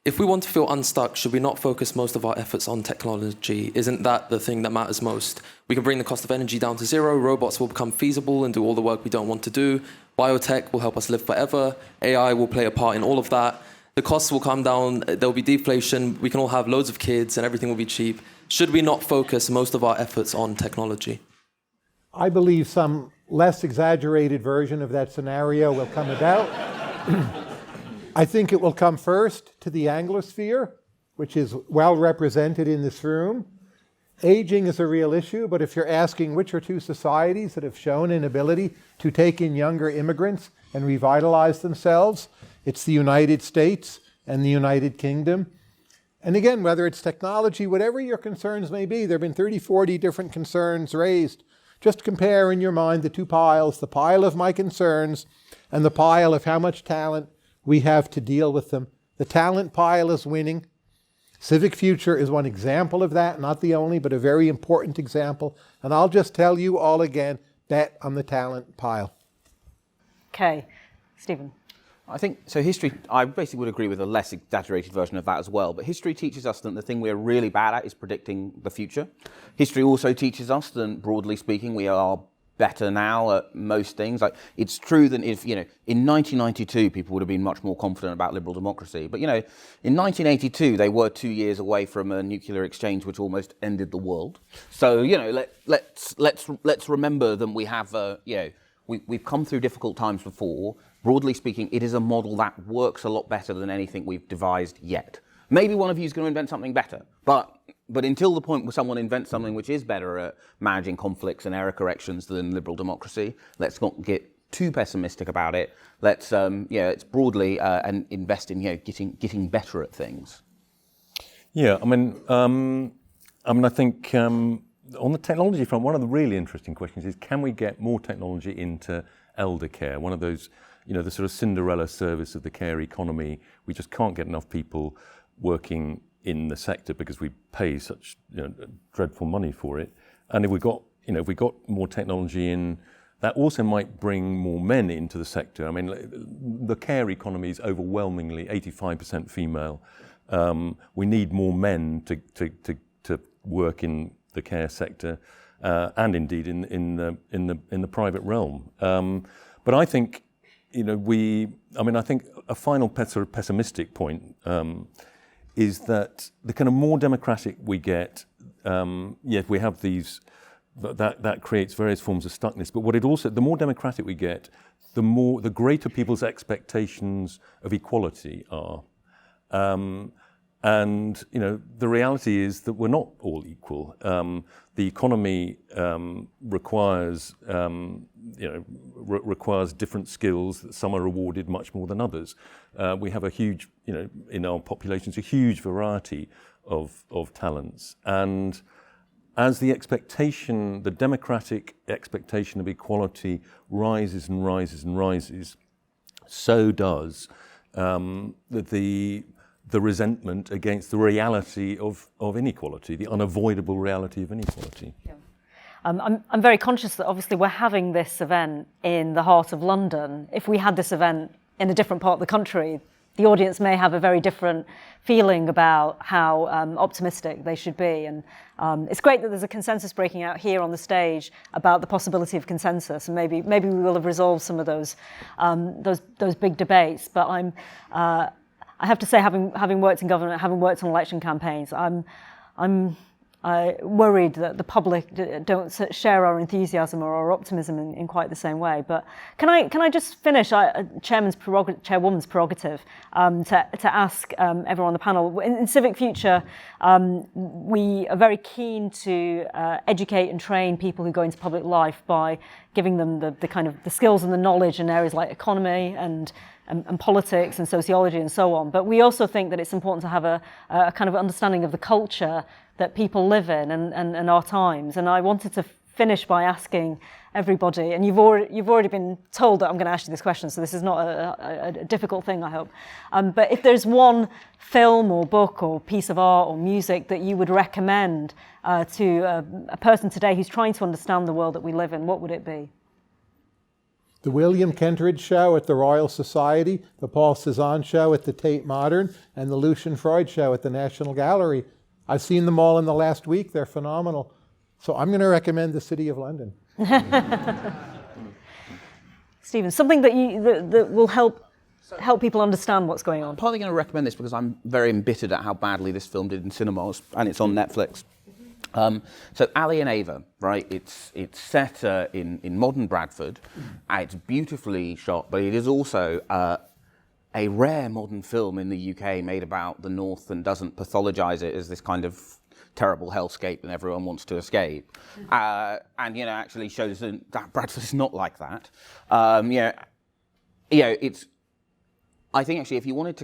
S15: If we want to feel unstuck, should we not focus most of our efforts on technology? Isn't that the thing that matters most? We can bring the cost of energy down to 0. Robots will become feasible and do all the work we don't want to do. Biotech will help us live forever. AI will play a part in all of that. The costs will come down. There'll be deflation. We can all have loads of kids, and everything will be cheap. Should we not focus most of our efforts on technology?
S3: I believe some less exaggerated version of that scenario will come about. I think it will come first to the Anglosphere, which is well represented in this room. Aging is a real issue, but if you're asking which are two societies that have shown an ability to take in younger immigrants and revitalize themselves, it's the United States and the United Kingdom. And again, whether it's technology, whatever your concerns may be, there have been 30, 40 different concerns raised. Just compare in your mind the two piles, the pile of my concerns and the pile of how much talent we have to deal with them. The talent pile is winning. Civic Future is one example of that, not the only, but a very important example. And I'll just tell you all again, bet on the talent pile.
S2: Okay, Stephen.
S4: I think, so history, I basically would agree with a less exaggerated version of that as well, but history teaches us that the thing we're really bad at is predicting the future. History also teaches us that, broadly speaking, we are better now at most things. Like, it's true that if, you know, in 1992, people would have been much more confident about liberal democracy, but, you know, in 1982, they were 2 years away from a nuclear exchange which almost ended the world. So, you know, let's remember that we have, you know, we've come through difficult times before. Broadly speaking, it is a model that works a lot better than anything we've devised yet. Maybe one of you is going to invent something better, but until the point where someone invents something which is better at managing conflicts and error corrections than liberal democracy, let's not get too pessimistic about it. Let's, it's broadly and invest in, getting better at things.
S5: Yeah, I think on the technology front, one of the really interesting questions is, can we get more technology into elder care? One of those, the sort of Cinderella service of the care economy. We just can't get enough people working in the sector because we pay such dreadful money for it. and if we got more technology in, that also might bring more men into the sector. I mean, the care economy is overwhelmingly 85% female. We need more men to work in the care sector, and indeed in the private realm. But I think, I think a final sort of pessimistic point is that the kind of more democratic we get, we have these. That creates various forms of stuckness. But the more democratic we get, the greater people's expectations of equality are. And the reality is that we're not all equal. The economy requires requires different skills. Some are rewarded much more than others. We have a huge, in our populations, a huge variety of talents. And as the democratic expectation of equality rises and rises and rises, so does the resentment against the reality of inequality, the unavoidable reality of inequality.
S2: Yeah. I'm very conscious that obviously we're having this event in the heart of London. If we had this event in a different part of the country, the audience may have a very different feeling about how optimistic they should be. And it's great that there's a consensus breaking out here on the stage about the possibility of consensus, and maybe we will have resolved some of those big debates. But I have to say, having worked in government, having worked on election campaigns, I'm worried that the public don't share our enthusiasm or our optimism in quite the same way. But can I just finish chairwoman's prerogative to ask everyone on the panel? In Civic Future, we are very keen to educate and train people who go into public life by giving them the kind of the skills and the knowledge in areas like economy and politics and sociology and so on. But we also think that it's important to have a kind of understanding of the culture that people live in and our times. And I wanted to finish by asking everybody, and you've already been told that I'm going to ask you this question, so this is not a difficult thing, I hope. But if there's one film or book or piece of art or music that you would recommend to a person today who's trying to understand the world that we live in, what would it be?
S3: The William Kentridge Show at the Royal Society, the Paul Cézanne Show at the Tate Modern, and the Lucian Freud Show at the National Gallery. I've seen them all in the last week. They're phenomenal. So I'm going to recommend the City of London.
S2: Stephen, something that will help people understand what's going on.
S4: I'm partly going to recommend this because I'm very embittered at how badly this film did in cinemas, and it's on Netflix. So Ali and Ava, right? It's set in modern Bradford. It's beautifully shot, but it is also a rare modern film in the UK made about the North and doesn't pathologise it as this kind of terrible hellscape that everyone wants to escape, and actually shows that Bradford is not like that. It's. I think actually, if you want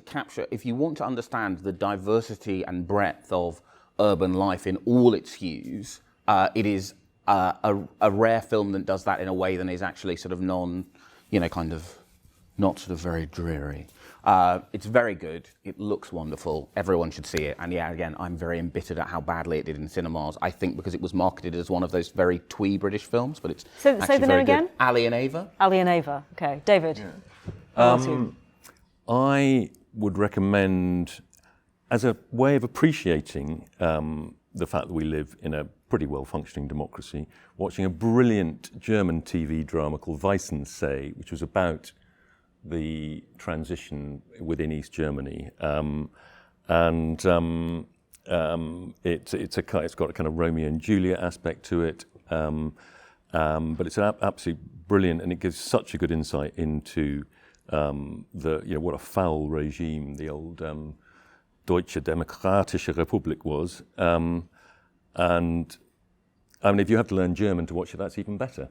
S4: to understand the diversity and breadth of urban life in all its hues, it is a rare film that does that in a way that is actually sort of not sort of very dreary. It's very good. It looks wonderful. Everyone should see it. And yeah, again, I'm very embittered at how badly it did in cinemas. I think because it was marketed as one of those very twee British films, but it's
S2: say the name again.
S4: Ali and Ava.
S2: Ali and Ava. Okay, David.
S5: Yeah. I would recommend, as a way of appreciating the fact that we live in a pretty well-functioning democracy, watching a brilliant German TV drama called Weissensee, which was about the transition within East Germany, it's got a kind of Romeo and Juliet aspect to it, but it's absolutely brilliant, and it gives such a good insight into what a foul regime the old Deutsche Demokratische Republik was, and I mean, if you have to learn German to watch it, that's even better.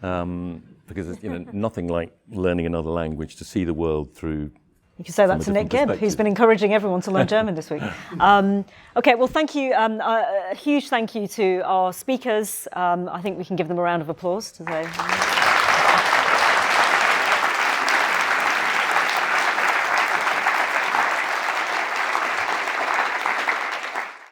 S5: Because it's nothing like learning another language to see the world through. You can say that to Nick Gibb,
S2: who's been encouraging everyone to learn German this week. Okay, well, thank you. A huge thank you to our speakers. I think we can give them a round of applause today.